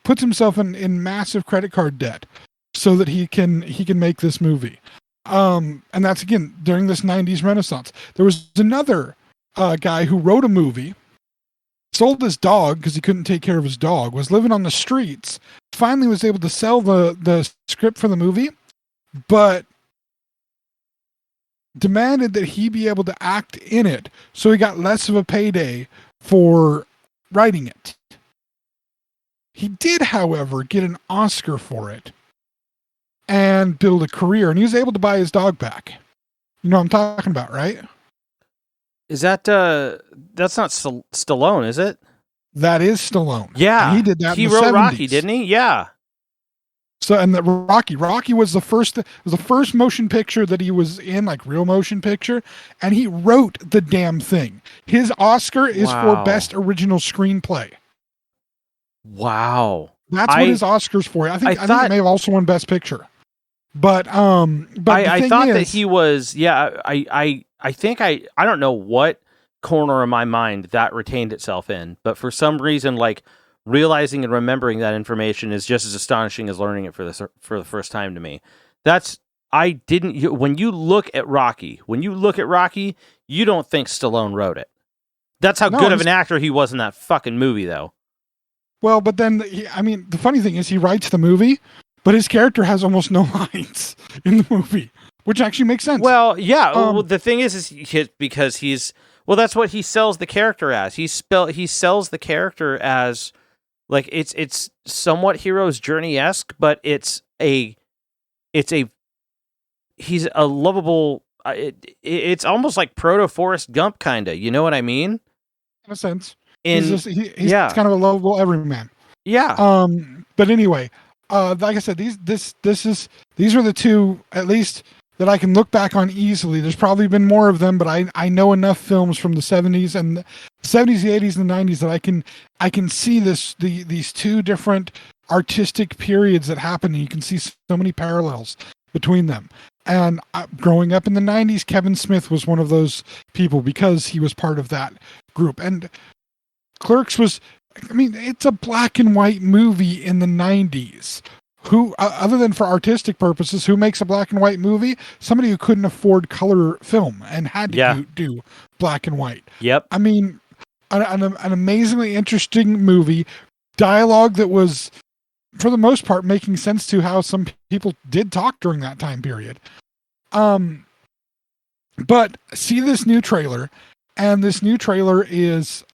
puts himself in massive credit card debt so that he can make this movie. And that's, again, during this 90s renaissance. There was another guy who wrote a movie, sold his dog because he couldn't take care of his dog, was living on the streets, finally was able to sell the script for the movie, but demanded that he be able to act in it, so he got less of a payday for writing it. He did, however, get an Oscar for it and build a career, and he was able to buy his dog back. You know what I'm talking about, right? Is that that's not Stallone, is it? That is Stallone. Yeah. And he did that He in the wrote 70s. Rocky, didn't he? Yeah. So, and the Rocky was the first motion picture that he was in, like real motion picture, and he wrote the damn thing. His Oscar is for Wow. best original screenplay. Wow. That's what his Oscar's for. I think he may have also won best picture. But I thought that he was, I think I don't know what corner of my mind that retained itself in, but for some reason, like, realizing and remembering that information is just as astonishing as learning it for the first time to me. When you look at Rocky, you don't think Stallone wrote it. That's how good of an actor he was in that fucking movie, though. Well, but then, the funny thing is he writes the movie, but his character has almost no lines in the movie, which actually makes sense. Well, yeah. Well, the thing is because that's what he sells the character as. He sells the character as, like, it's somewhat hero's journey-esque, but he's a lovable. It's almost like proto Forrest Gump, kind of. You know what I mean? In a sense, he's kind of a lovable everyman. Yeah. But anyway, like I said, these are the two, at least, that I can look back on easily. There's probably been more of them, but I know enough films from the 70s and the 70s, the 80s, and the 90s that I can see these two different artistic periods that happen, and you can see so many parallels between them. And growing up in the 90s, Kevin Smith was one of those people because he was part of that group. And Clerks was, it's a black and white movie in the 90s. Who, other than for artistic purposes, who makes a black and white movie? Somebody who couldn't afford color film and had to do black and white. Yep. An amazingly interesting movie, dialogue that was, for the most part, making sense to how some people did talk during that time period. But see this new trailer, and this new trailer is,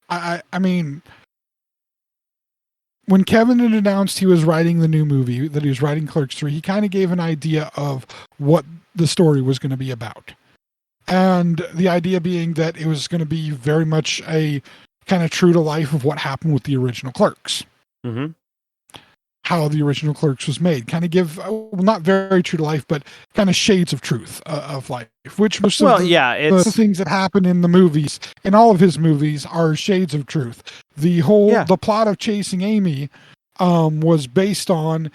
when Kevin had announced he was writing the new movie, that he was writing Clerks 3, he kind of gave an idea of what the story was going to be about. And the idea being that it was going to be very much a kind of true to life of what happened with the original Clerks. Mm-hmm. How the original Clerks was made. Kind of give, not very true to life, but kind of shades of truth of life. Which was the things that happen in the movies, in all of his movies, are shades of truth. The plot of Chasing Amy was based on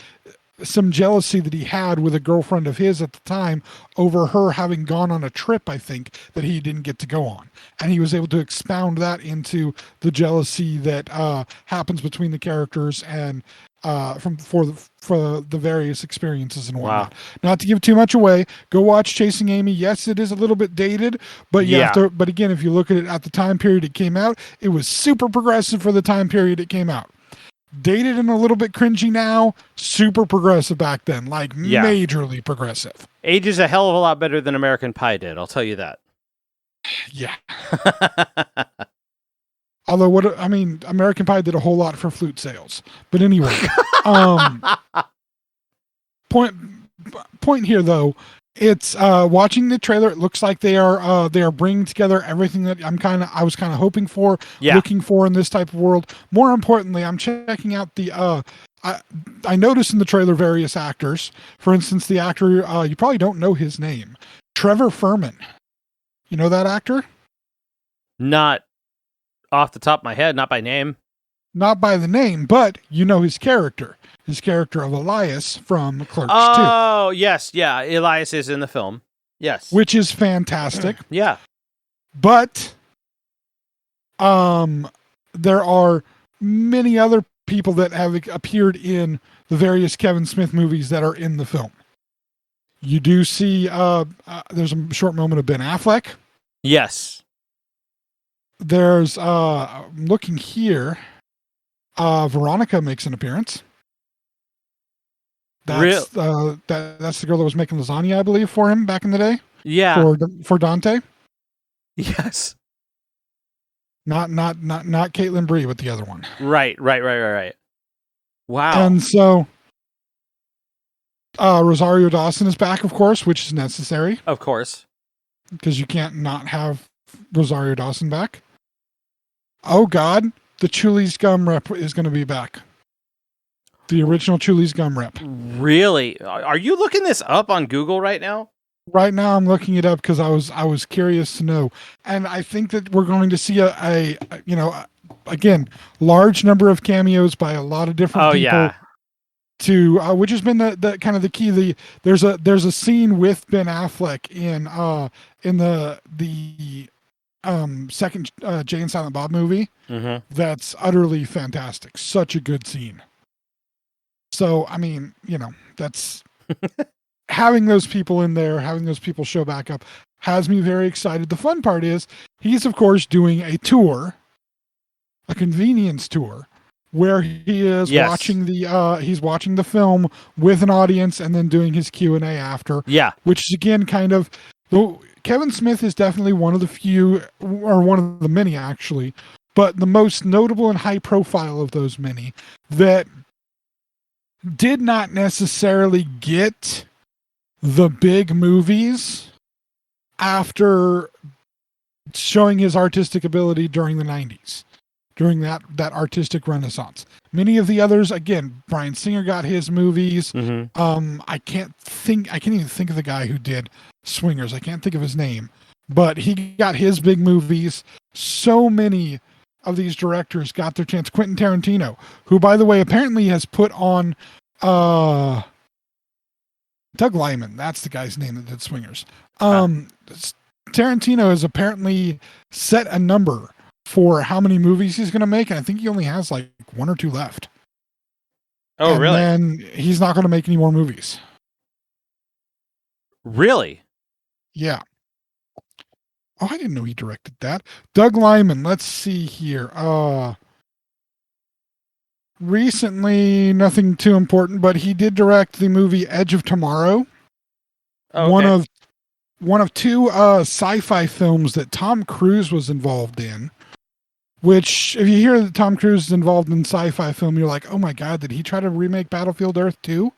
some jealousy that he had with a girlfriend of his at the time over her having gone on a trip, I think, that he didn't get to go on. And he was able to expound that into the jealousy that happens between the characters and for the various experiences and whatnot. Wow. Not to give too much away, go watch Chasing Amy. Yes, it is a little bit dated, but but again, if you look at it at the time period it came out, it was super progressive for the time period it came out. Dated and a little bit cringy now, super progressive back then, like majorly progressive. Ages a hell of a lot better than American Pie did, I'll tell you that. Yeah. Although American Pie did a whole lot for flute sales. But anyway, point here though, it's watching the trailer. It looks like they are bringing together everything that I was kind of hoping for, looking for in this type of world. More importantly, I'm checking out the. I noticed in the trailer various actors. For instance, the actor you probably don't know his name, Trevor Furman. You know that actor? Not off the top of my head, not by name. Not by the name, but you know his character. His character of Elias from Clerks 2. Oh, yes, yeah. Elias is in the film. Yes. Which is fantastic. Yeah. But there are many other people that have appeared in the various Kevin Smith movies that are in the film. You do see there's a short moment of Ben Affleck. Yes. There's looking here, Veronica makes an appearance. That's that's the girl that was making lasagna, I believe, for him back in the day. Yeah. For Dante. Yes. Not Caitlin Bree, but the other one. Right. Wow. And so Rosario Dawson is back, of course, which is necessary. Of course. Because you can't not have Rosario Dawson back. Oh God, the Chuli's gum rep is going to be back. The original Chuli's gum rep. Really? Are you looking this up on Google right now? Right now, I'm looking it up because I was curious to know, and I think that we're going to see a again, large number of cameos by a lot of different people. Yeah. To which has been the kind of the key. There's a scene with Ben Affleck in the second Jay and Silent Bob movie. Mm-hmm. That's utterly fantastic. Such a good scene. So I mean, that's having those people in there, having those people show back up has me very excited. The fun part is he's of course doing a tour, a convenience tour, where he is watching the film with an audience and then doing his Q&A after. Yeah. Which is again kind of, Kevin Smith is definitely one of the few, or one of the many actually, but the most notable and high profile of those many that did not necessarily get the big movies after showing his artistic ability during the 90s. During that artistic renaissance. Many of the others, again, Bryan Singer got his movies. Mm-hmm. I can't even think of the guy who did Swingers. I can't think of his name, but he got his big movies. So many of these directors got their chance. Quentin Tarantino, who, by the way, apparently has put on Doug Liman. That's the guy's name that did Swingers. Tarantino has apparently set a number for how many movies he's going to make, and I think he only has like 1 or 2 left. Oh, really? And he's not going to make any more movies. Really? Yeah. Oh, I didn't know he directed that. Doug Liman, let's see here. Recently, nothing too important, but he did direct the movie Edge of Tomorrow. Oh, okay. One of 2 sci-fi films that Tom Cruise was involved in. Which, if you hear that Tom Cruise is involved in sci-fi film, you're like, oh my God, did he try to remake Battlefield Earth 2?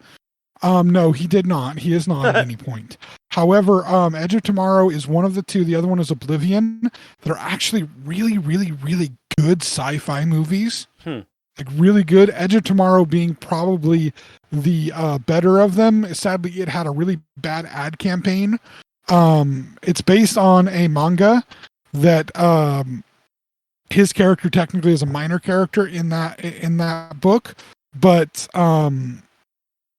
No, he did not. He is not at any point. However, Edge of Tomorrow is one of the 2. The other one is Oblivion. That are actually really, really, really good sci-fi movies. Like really good. Edge of Tomorrow being probably the better of them. Sadly, it had a really bad ad campaign. It's based on a manga that his character technically is a minor character in that book, but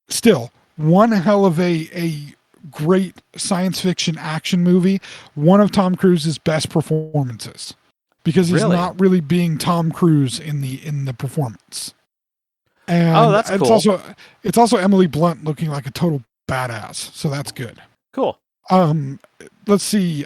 still one hell of a great science fiction action movie. One of Tom Cruise's best performances because he's not really being Tom Cruise in the performance. And that's it's cool. It's also Emily Blunt looking like a total badass, so that's good. Cool. Let's see.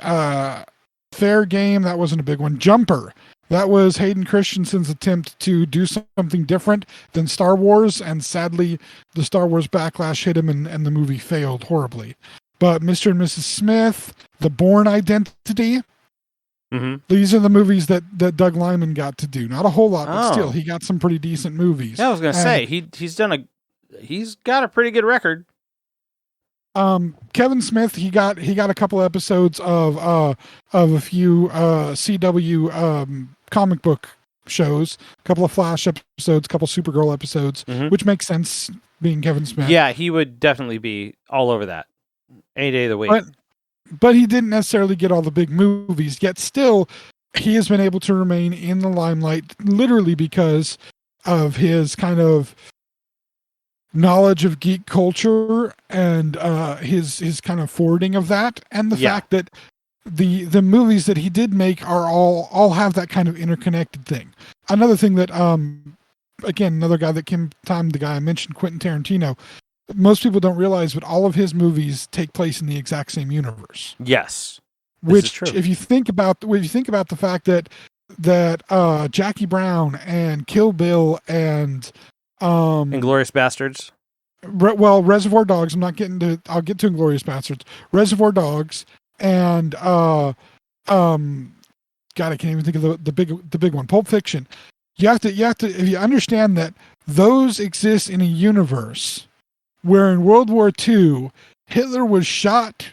Fair Game, that wasn't a big one. Jumper. That was Hayden Christensen's attempt to do something different than Star Wars, and sadly, the Star Wars backlash hit him, and the movie failed horribly. But Mr. and Mrs. Smith, The Bourne Identity, these are the movies that Doug Liman got to do. Not a whole lot, but still, he got some pretty decent movies. Yeah, I was going to say, he's got a pretty good record. Kevin Smith, he got a couple episodes of a few CW comic book shows, a couple of Flash episodes, a couple Supergirl episodes, which makes sense being Kevin Smith. Yeah, he would definitely be all over that any day of the week. But he didn't necessarily get all the big movies, yet still he has been able to remain in the limelight literally because of his kind of knowledge of geek culture and his kind of forwarding of that, and the fact that the movies that he did make are all have that kind of interconnected thing. Another thing that again, another guy that came time, the guy I mentioned, Quentin Tarantino, most people don't realize, but all of his movies take place in the exact same universe. Yes. Which, if you think about the fact that Jackie Brown and Kill Bill and Inglourious Bastards. Reservoir Dogs. I'll get to Inglourious Bastards. Reservoir Dogs and God, I can't even think of the big one. Pulp Fiction. You have to if you understand that those exist in a universe where in World War II Hitler was shot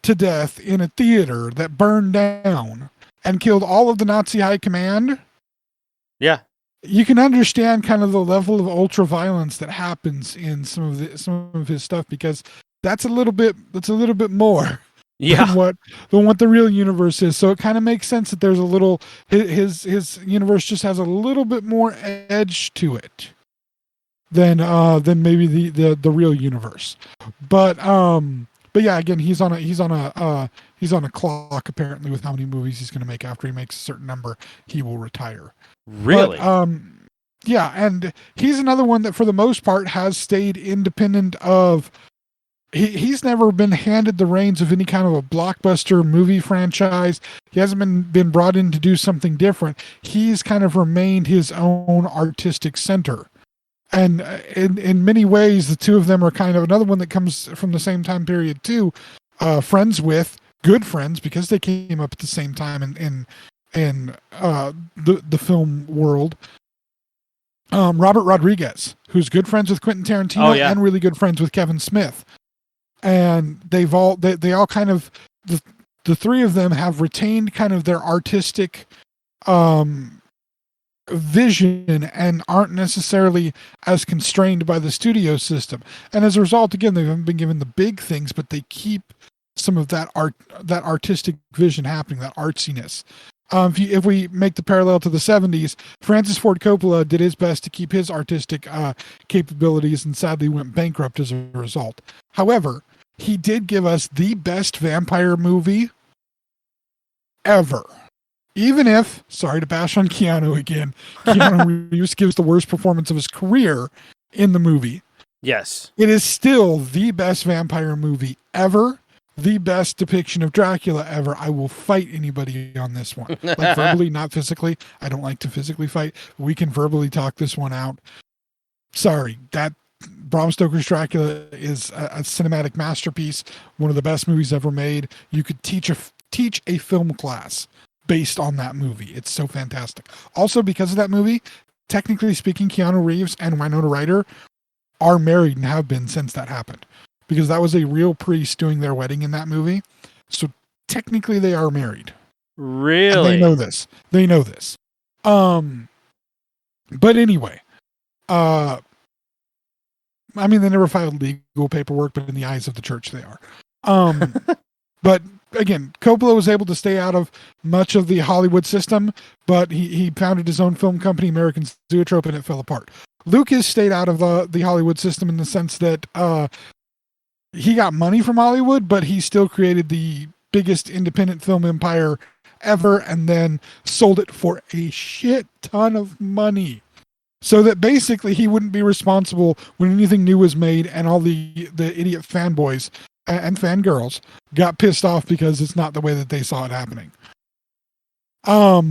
to death in a theater that burned down and killed all of the Nazi high command. Yeah. You can understand kind of the level of ultra violence that happens in some of his stuff, because that's a little bit more Yeah. than what the real universe is. So it kind of makes sense that there's a little, his universe just has a little bit more edge to it than maybe the real universe. But yeah, again, he's on a clock apparently with how many movies he's going to make. After he makes a certain number, he will retire. Really? But, yeah, and he's another one that for the most part has stayed independent of. He's never been handed the reins of any kind of a blockbuster movie franchise. He hasn't been brought in to do something different. He's kind of remained his own artistic center. And in many ways, the two of them are kind of another one that comes from the same time period too. Good friends, because they came up at the same time in the film world. Robert Rodriguez, who's good friends with Quentin Tarantino and really good friends with Kevin Smith. And they all kind of, the three of them have retained kind of their artistic vision and aren't necessarily as constrained by the studio system. And as a result, again, they haven't been given the big things, but they keep some of that artistic vision happening, that artsiness. If we make the parallel to the 70s, Francis Ford Coppola did his best to keep his artistic capabilities and sadly went bankrupt as a result. However, he did give us the best vampire movie ever. Even if, sorry to bash on Keanu again, Keanu Reeves gives the worst performance of his career in the movie. Yes. It is still the best vampire movie ever. The best depiction of Dracula ever. I will fight anybody on this one. Like verbally, not physically. I don't like to physically fight. We can verbally talk this one out. Sorry, that Bram Stoker's Dracula is a cinematic masterpiece. One of the best movies ever made. You could teach a film class based on that movie. It's so fantastic. Also, because of that movie, technically speaking, Keanu Reeves and Winona Ryder are married and have been since that happened. Because that was a real priest doing their wedding in that movie. So technically they are married. Really? And they know this. But anyway, I mean, they never filed legal paperwork, but in the eyes of the church, they are. But again, Coppola was able to stay out of much of the Hollywood system, but he founded his own film company, American Zoetrope, and it fell apart. Lucas stayed out of the Hollywood system in the sense that he got money from Hollywood, but he still created the biggest independent film empire ever and then sold it for a shit ton of money. So that basically he wouldn't be responsible when anything new was made and all the idiot fanboys and fangirls got pissed off because it's not the way that they saw it happening. Oh,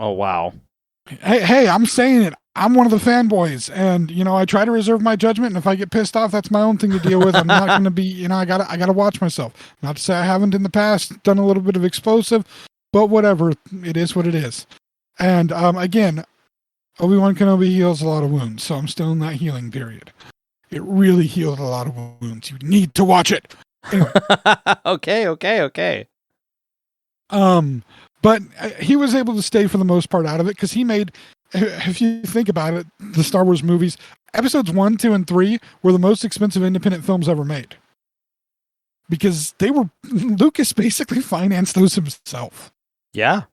wow. Hey, I'm saying it. I'm one of the fanboys, and I try to reserve my judgment. And if I get pissed off, that's my own thing to deal with. I'm not going to be, I gotta watch myself. Not to say I haven't in the past done a little bit of explosive, but whatever. It is what it is. And again, Obi-Wan Kenobi heals a lot of wounds, so I'm still in that healing period. It really healed a lot of wounds. You need to watch it. Anyway. Okay. But he was able to stay for the most part out of it because he made. If you think about it, the Star Wars movies, episodes 1, 2, and 3 were the most expensive independent films ever made. Because Lucas basically financed those himself. Yeah.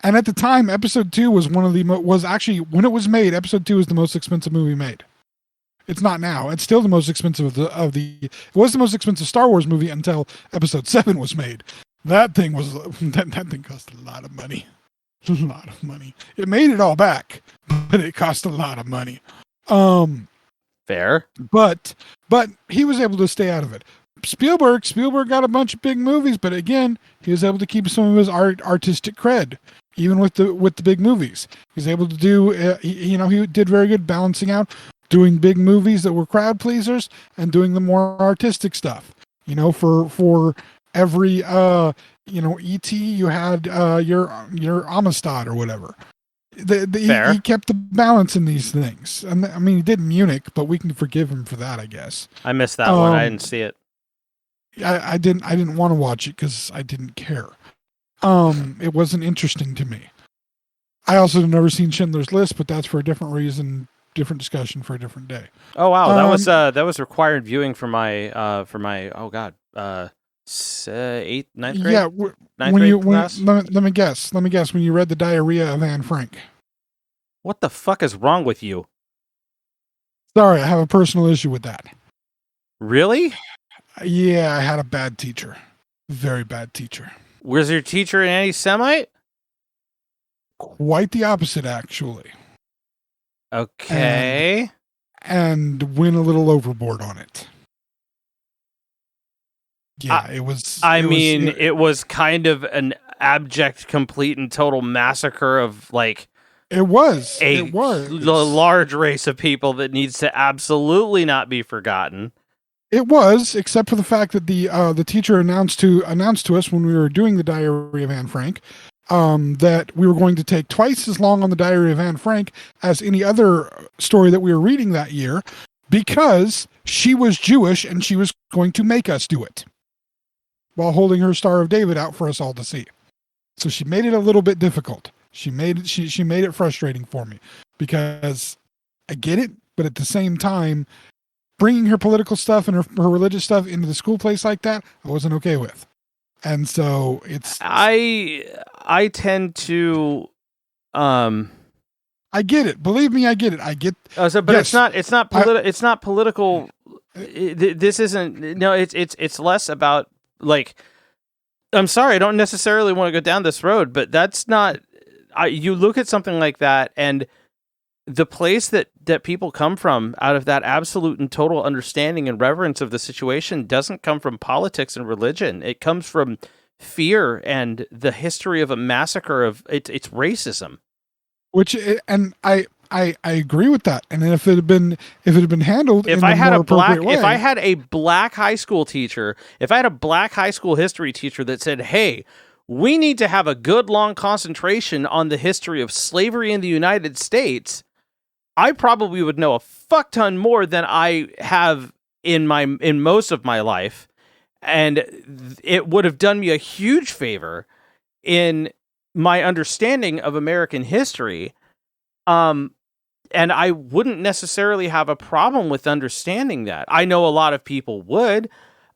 And at the time, episode 2 was was actually, when it was made, episode 2 was the most expensive movie made. It's not now. It's still the most expensive it was the most expensive Star Wars movie until episode 7 was made. That thing cost a lot of money. A lot of money. It made it all back, but it cost a lot of money. Fair. But he was able to stay out of it. Spielberg got a bunch of big movies, but again, he was able to keep some of his artistic cred, even with the big movies. He's able to do, he did very good balancing out doing big movies that were crowd pleasers and doing the more artistic stuff. For every E.T. you had your Amistad or whatever. He kept the balance in these things. And I mean, he did Munich, but we can forgive him for that, I guess. I missed that one. I didn't see it. I didn't want to watch it because I didn't care. It wasn't interesting to me. I also have never seen Schindler's List, but that's for a different reason, different discussion for a different day. Oh wow, that was required viewing for my oh god, 8th, 9th grade. Yeah, class? let me guess. When you read The Diarrhea of Anne Frank. What the fuck is wrong with you? Sorry, I have a personal issue with that. Really? Yeah, I had a bad teacher. Very bad teacher. Was your teacher an anti-Semite? Quite the opposite, actually. Okay. And went a little overboard on it. Yeah, it was. It was kind of an abject, complete, and total massacre of like. It was a large race of people that needs to absolutely not be forgotten. It was, except for the fact that the teacher announced to us when we were doing the Diary of Anne Frank, that we were going to take twice as long on the Diary of Anne Frank as any other story that we were reading that year, because she was Jewish and she was going to make us do it, while holding her Star of David out for us all to see. So she made it a little bit difficult. She made it frustrating for me, because I get it, but at the same time, bringing her political stuff and her religious stuff into the school place like that, I wasn't okay with. And so it's I tend to I get it. Believe me, I get it. I get. But yes, it's not political. This isn't. No, it's less about like. I'm sorry, I don't necessarily want to go down this road, but that's not. You look at something like that, and the place that people come from out of that absolute and total understanding and reverence of the situation doesn't come from politics and religion. It comes from fear and the history of a massacre of it's racism. I agree with that. And if it had been handled if I had a black high school teacher, if I had a black high school history teacher that said, "Hey, we need to have a good long concentration on the history of slavery in the United States," I probably would know a fuck ton more than I have in most of my life, and it would have done me a huge favor in my understanding of American history. And I wouldn't necessarily have a problem with understanding that. I know a lot of people would.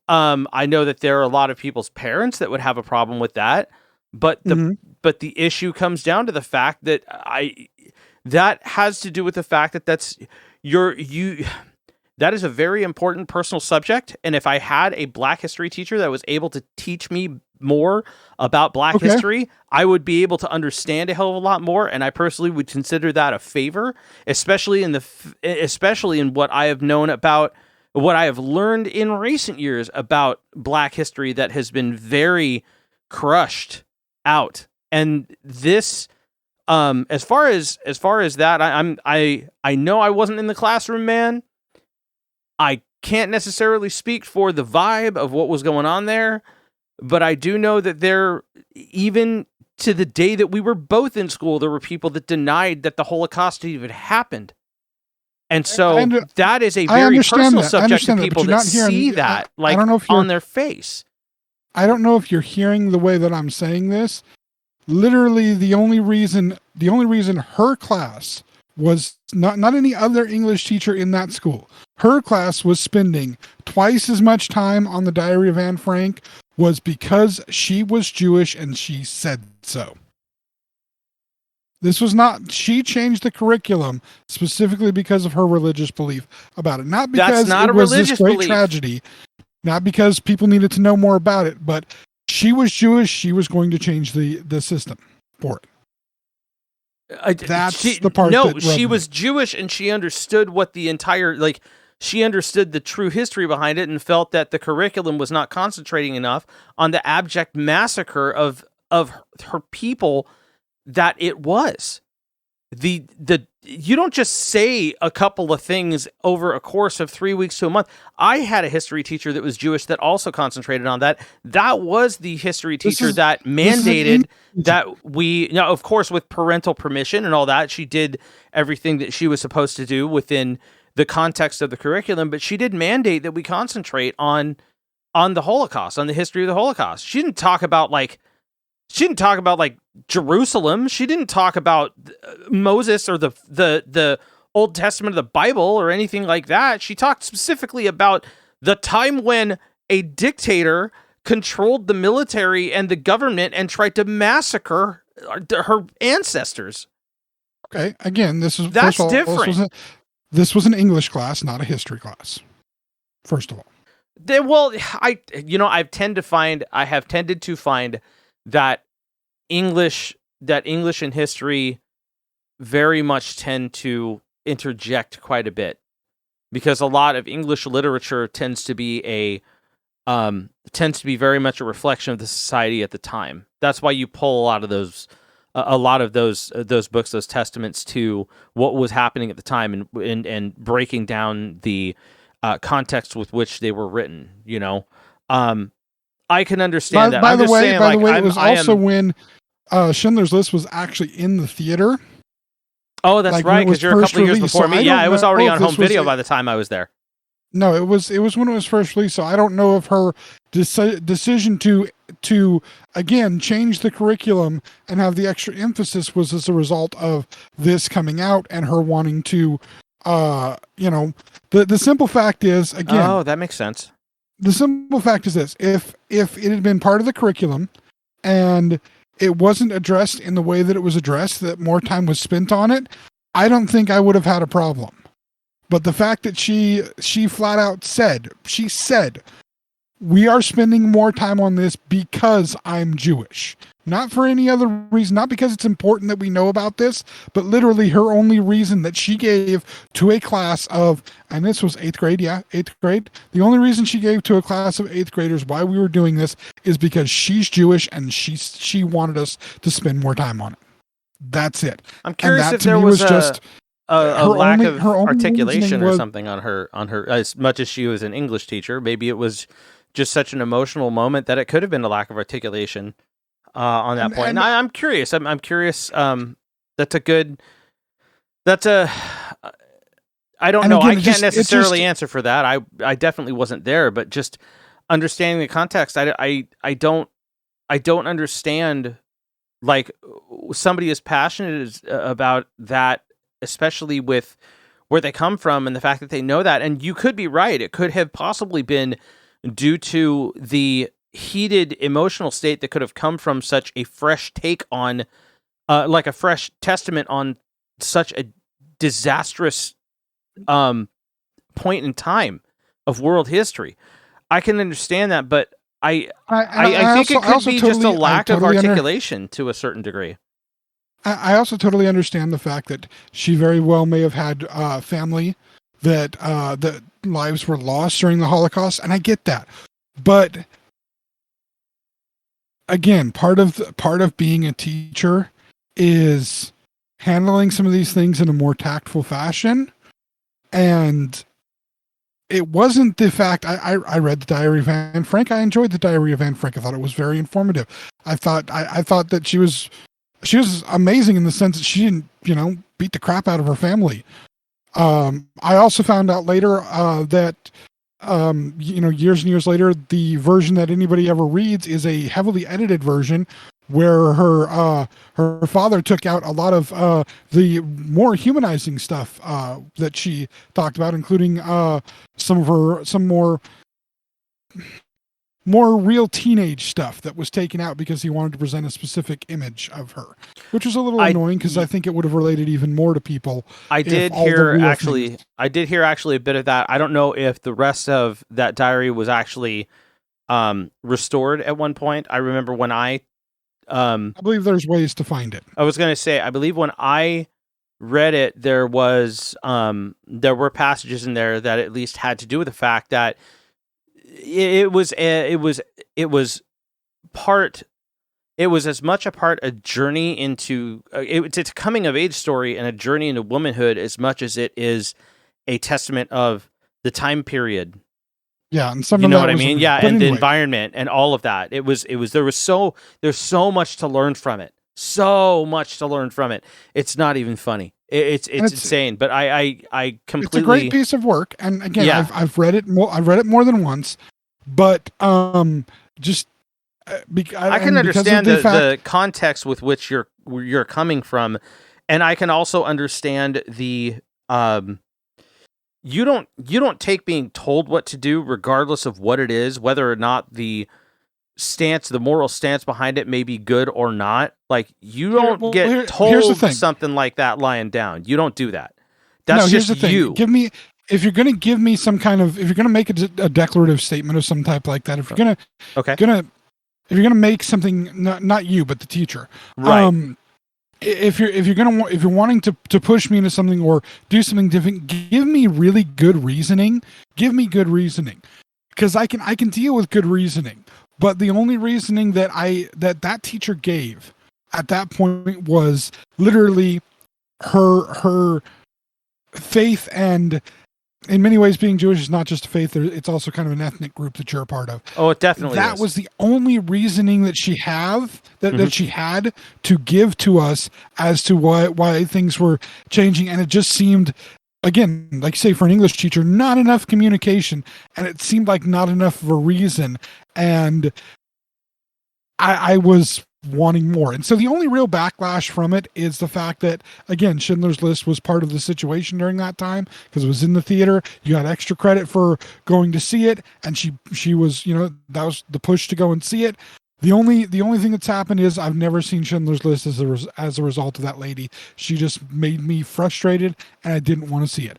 I know that there are a lot of people's parents that would have a problem with that, but the issue comes down to the fact that that has to do with the fact that that is a very important personal subject. And if I had a black history teacher that was able to teach me more about black history, I would be able to understand a hell of a lot more. And I personally would consider that a favor, especially in what I have known about what I have learned in recent years about black history that has been very crushed out. And this, as far as that, I know I wasn't in the classroom, man. I can't necessarily speak for the vibe of what was going on there, but I do know that there, even to the day that we were both in school, there were people that denied that the Holocaust even happened. And so that is a very personal subject to people that see that, like, on their face. I don't know if you're hearing the way that I'm saying this. Literally, the only reason her class was not any other English teacher in that school. Her class was spending twice as much time on the Diary of Anne Frank was because she was Jewish and she said so. This was not, she changed the curriculum specifically because of her religious belief about it. Not because it was this great tragedy, not because people needed to know more about it, but she was Jewish. She was going to change the system for it. That's the part. No, she was Jewish and she understood what the entire, like, she understood the true history behind it and felt that the curriculum was not concentrating enough on the abject massacre of her people that it was. You don't just say a couple of things over a course of 3 weeks to a month. I had a history teacher that was Jewish that also concentrated on that. That was the history teacher that mandated that we, now, of course, with parental permission and all that, she did everything that she was supposed to do within the context of the curriculum, but she did mandate that we concentrate on the Holocaust, on the history of the Holocaust. She didn't talk about, like, She didn't talk about like Jerusalem. She didn't talk about Moses or the Old Testament of the Bible or anything like that. She talked specifically about the time when a dictator controlled the military and the government and tried to massacre her ancestors. Okay, again, That's different. This was an English class, not a history class. First of all, I have tended to find that English and history very much tend to interject quite a bit, because a lot of English literature tends to be very much a reflection of the society at the time. That's why you pull a lot of those books, those testaments, to what was happening at the time and breaking down the context with which they were written. I can understand that. By the way, it was also when Schindler's List was actually in the theater. Oh, that's right, because you're a couple of years before me. Yeah, it was already on home video by the time I was there. No, it was when it was first released. So I don't know if her decision to again change the curriculum and have the extra emphasis was as a result of this coming out and her wanting to, the simple fact is, again. Oh, that makes sense. The simple fact is this: if it had been part of the curriculum and it wasn't addressed in the way that it was addressed, that more time was spent on it, I don't think I would have had a problem. But the fact that she flat out said, we are spending more time on this because I'm Jewish. Not for any other reason, not because it's important that we know about this, but literally her only reason that she gave to a class of, and this was 8th grade, yeah, 8th grade. The only reason she gave to a class of 8th graders why we were doing this is because she's Jewish and she wanted us to spend more time on it. That's it. I'm curious if there was just a lack of articulation or something on her, as much as she was an English teacher. Maybe it was just such an emotional moment that it could have been a lack of articulation on that point. And I'm curious. I'm curious. That's a. I don't know. Again, I can't necessarily answer for that. I definitely wasn't there, but just understanding the context, I don't understand. Like, somebody as passionate about that, especially with where they come from and the fact that they know that. And you could be right. It could have possibly been due to the heated emotional state that could have come from such a fresh take on, like a fresh testament on such a disastrous point in time of world history. I can understand that, but I think it could be just a lack of articulation to a certain degree. I also totally understand the fact that she very well may have had family that lives were lost during the Holocaust, and I get that. But again, part of being a teacher is handling some of these things in a more tactful fashion. And it wasn't the fact I read the Diary of Anne Frank. I enjoyed the Diary of Anne Frank. I thought it was very informative. I thought that she was amazing in the sense that she didn't, beat the crap out of her family. I also found out later that years and years later, the version that anybody ever reads is a heavily edited version where her father took out a lot of the more humanizing stuff that she talked about, including some more real teenage stuff that was taken out because he wanted to present a specific image of her, which was a little annoying because I think it would have related even more to people. I did hear actually a bit of that. I don't know if the rest of that diary was actually restored at one point. I remember when I believe there's ways to find it. I was going to say, I believe when I read it, there were passages in there that at least had to do with the fact that it was as much a journey into it's a coming of age story and a journey into womanhood as much as it is a testament of the time period. Yeah, and some you of know that what I was, mean. Yeah, and the environment and all of that. There's so much to learn from it. So much to learn from it. It's not even funny. It's insane. But I completely. It's a great piece of work, and again, yeah. I've read it more. I've read it more than once, but just I can understand the context with which you're coming from, and I can also understand the you don't take being told what to do, regardless of what it is, whether or not the moral stance behind it may be good or not. Like, you don't get told something like that lying down. You don't do that. That's here's just the thing. you. If you're going to give me some kind of, if you're going to make a declarative statement of some type like that, if you're going to make something, not you, but the teacher, right? If you're wanting to push me into something or do something different, give me really good reasoning. Give me good reasoning, because I can deal with good reasoning. But the only reasoning that teacher gave at that point was literally her faith, and in many ways being Jewish is not just a faith, it's also kind of an ethnic group that you're a part of. Oh, it definitely that is. Was the only reasoning that she that she had to give to us as to why things were changing. And it just seemed, again, like say for an English teacher, not enough communication, and it seemed like not enough of a reason. And I was wanting more. And so the only real backlash from it is the fact that, again, Schindler's List was part of the situation during that time because it was in the theater. You got extra credit for going to see it, and she was, that was the push to go and see it. The only thing that's happened is I've never seen Schindler's List as a result of that lady. She just made me frustrated, and I didn't want to see it.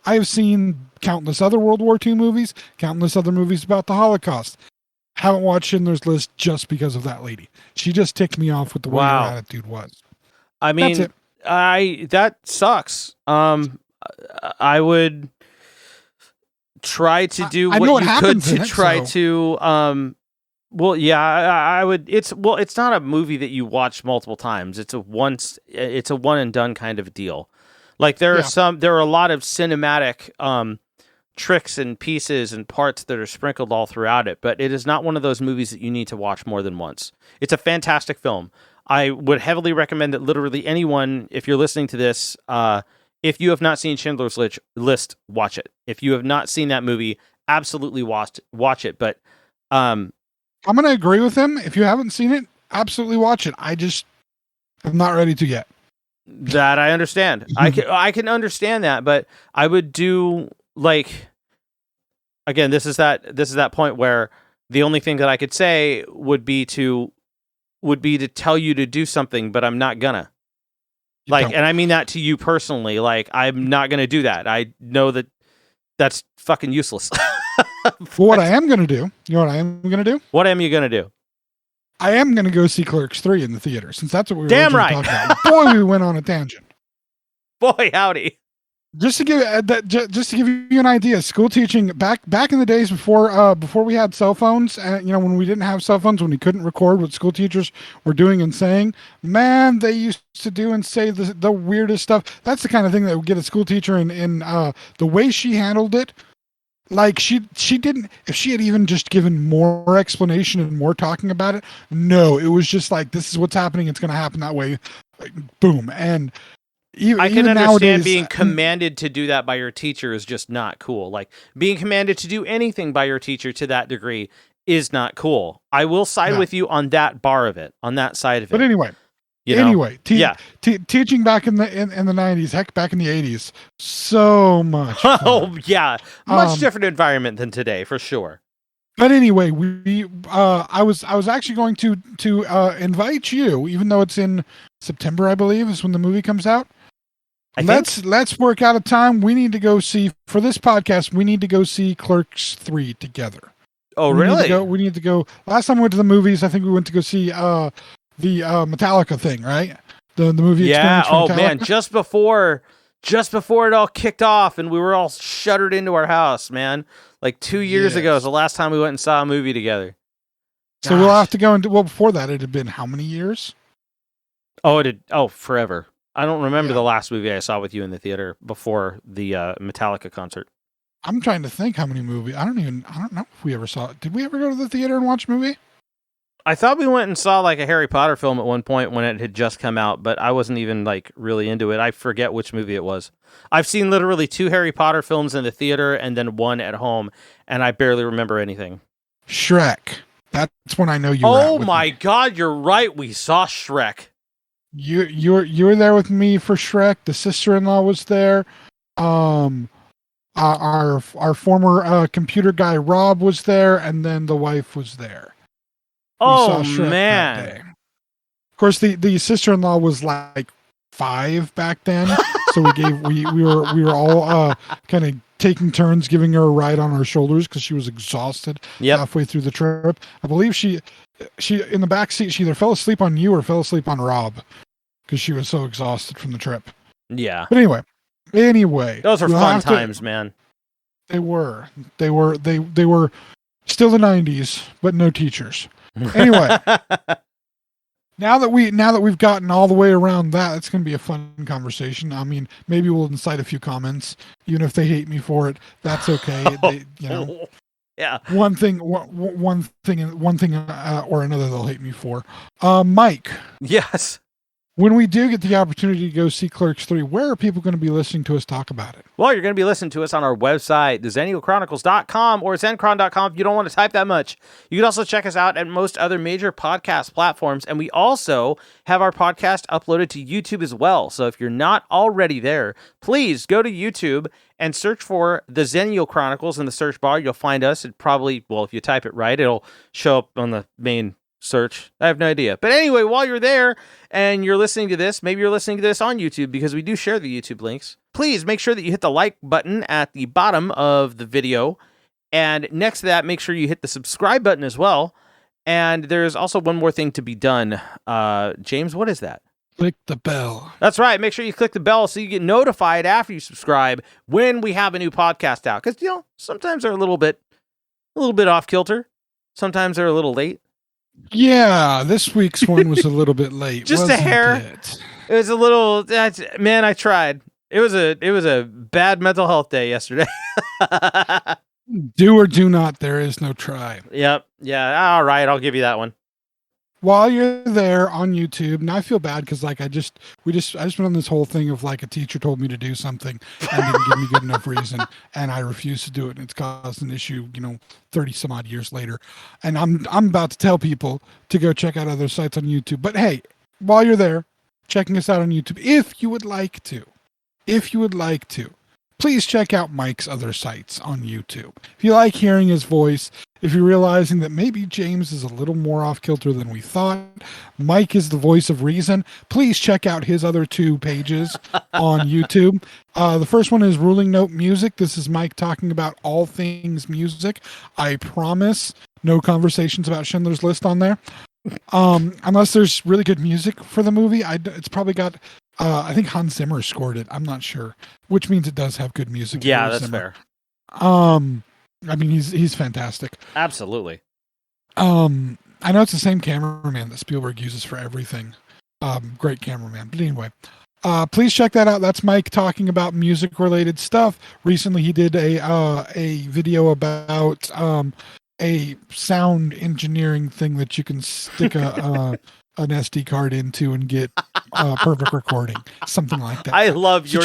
I have seen countless other World War II movies, countless other movies about the Holocaust. Haven't watched Schindler's List just because of that lady. She just ticked me off with the way her attitude was. I mean, that sucks. I would try to do what you could to try to. Well, yeah, I would. It's not a movie that you watch multiple times. It's a one and done kind of deal. Like there are a lot of cinematic tricks and pieces and parts that are sprinkled all throughout it, but it is not one of those movies that you need to watch more than once. It's a fantastic film. I would heavily recommend that literally anyone, if you're listening to this, if you have not seen Schindler's List, watch it. If you have not seen that movie, absolutely watch it. But I'm going to agree with him. If you haven't seen it, absolutely watch it. I'm not ready to yet. That I understand. I can understand that, but I would do, like, again, this is that point where the only thing that I could say would be to tell you to do something, but I'm not gonna. And I mean that to you personally. Like, I'm not gonna do that. I know that's fucking useless. What I am gonna do, you know what I am gonna do? What am you gonna do? I am gonna go see Clerks 3 in the theater, since that's what we were talking about. Boy, we went on a tangent. Boy, howdy. Just to give you an idea, school teaching back in the days before we had cell phones, and when we didn't have cell phones, when we couldn't record what school teachers were doing and saying, man, they used to do and say the weirdest stuff. That's the kind of thing that would get a school teacher in the way she handled it. Like she didn't, if she had even just given more explanation and more talking about it, no, it was just like, this is what's happening. It's going to happen that way. Like, boom. And I can understand being commanded to do that by your teacher is just not cool. Like, being commanded to do anything by your teacher to that degree is not cool. I will side with you on that on that side of it. But anyway, teaching back in the 90s, heck, back in the 80s, so much fun. Oh yeah, much different environment than today, for sure. But anyway, I was actually going to invite you, even though it's in September, I believe, is when the movie comes out. Let's work out a time. We need to go see, for this podcast, we need to go see Clerks 3 together. Oh, really? We need to go. Last time we went to the movies, I think we went to go see the Metallica thing, right? The movie. Yeah. Oh Metallica. Man, just before it all kicked off and we were all shuttered into our house, man. Like 2 years ago is the last time we went and saw a movie together. So we'll have to go and before that, it had been how many years? Oh, forever. I don't remember the last movie I saw with you in the theater before the Metallica concert. I'm trying to think how many movies. I don't know if we ever saw it. Did we ever go to the theater and watch a movie? I thought we went and saw like a Harry Potter film at one point when it had just come out, but I wasn't even like really into it. I forget which movie it was. I've seen literally 2 Harry Potter films in the theater and then 1 at home, and I barely remember anything. Shrek. That's when I know you were. Oh my God, you're right. We saw Shrek. You were there with me for Shrek. The sister-in-law was there. Our former computer guy Rob was there, and then the wife was there. Oh man! Of course, the sister-in-law was like 5 back then, so we were all kind of taking turns giving her a ride on our shoulders because she was exhausted halfway through the trip. I believe she in the back seat she either fell asleep on you or fell asleep on Rob because she was so exhausted from the trip. Yeah. But anyway, those were fun times, man. They were still the 90s, but no teachers. Anyway. Now that we've gotten all the way around that, it's going to be a fun conversation. I mean, maybe we'll incite a few comments, even if they hate me for it. That's okay. Yeah. One thing or another they'll hate me for. Mike. Yes. When we do get the opportunity to go see Clerks 3, where are people going to be listening to us talk about it? Well, you're going to be listening to us on our website, thexennialchronicles.com or zencron.com if you don't want to type that much. You can also check us out at most other major podcast platforms, and we also have our podcast uploaded to YouTube as well. So if you're not already there, please go to YouTube and search for The Xennial Chronicles in the search bar. You'll find us. It probably, well, if you type it right, it'll show up on the main search. I have no idea. But anyway, while you're there and you're listening to this, maybe you're listening to this on YouTube because we do share the YouTube links. Please make sure that you hit the like button at the bottom of the video. And next to that, make sure you hit the subscribe button as well. And there's also one more thing to be done. James, what is that? Click the bell. That's right. Make sure you click the bell so you get notified after you subscribe when we have a new podcast out. Because, sometimes they're a little bit off kilter. Sometimes they're a little late. Yeah, this week's one was a little bit late. Just a hair. It was a little. Man, I tried. It was a bad mental health day yesterday. Do or do not. There is no try. Yep. Yeah. All right. I'll give you that one. While you're there on YouTube, and I feel bad because I just went on this whole thing of like a teacher told me to do something and didn't give me good enough reason, and I refused to do it, and it's caused an issue, 30 some odd years later. And I'm about to tell people to go check out other sites on YouTube. But hey, while you're there, checking us out on YouTube, if you would like to, please check out Mike's other sites on YouTube. If you like hearing his voice, if you're realizing that maybe James is a little more off kilter than we thought, Mike is the voice of reason, please check out his other 2 pages on YouTube. The first one is Ruling Note Music. This is Mike talking about all things music. I promise no conversations about Schindler's List on there. Unless there's really good music for the movie. It's probably got... I think Hans Zimmer scored it. I'm not sure, which means it does have good music. Yeah, that's fair. I mean, he's fantastic. Absolutely. I know it's the same cameraman that Spielberg uses for everything. Great cameraman. But anyway, please check that out. That's Mike talking about music-related stuff. Recently, he did a video about a sound engineering thing that you can stick an SD card into and get perfect recording, something like that. I love your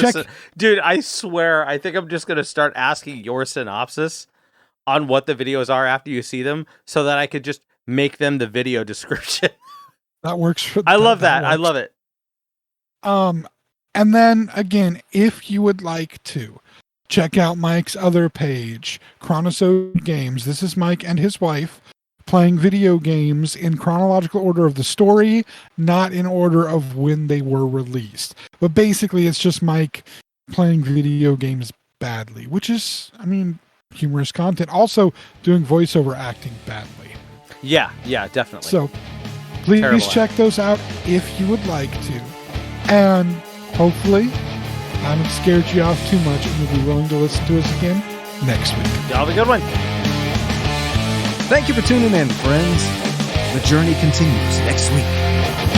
dude. I swear, I think I'm just gonna start asking your synopsis on what the videos are after you see them, so that I could just make them the video description. That works. I love that. I love it. And then again, if you would like to check out Mike's other page, Chronosode Games. This is Mike and his wife playing video games in chronological order of the story, not in order of when they were released. But basically, it's just Mike playing video games badly, which is, humorous content. Also, doing voiceover acting badly. Yeah, definitely. So, please check those out if you would like to. And hopefully, I haven't scared you off too much and you'll be willing to listen to us again next week. Y'all have a good one. Thank you for tuning in, friends. The journey continues next week.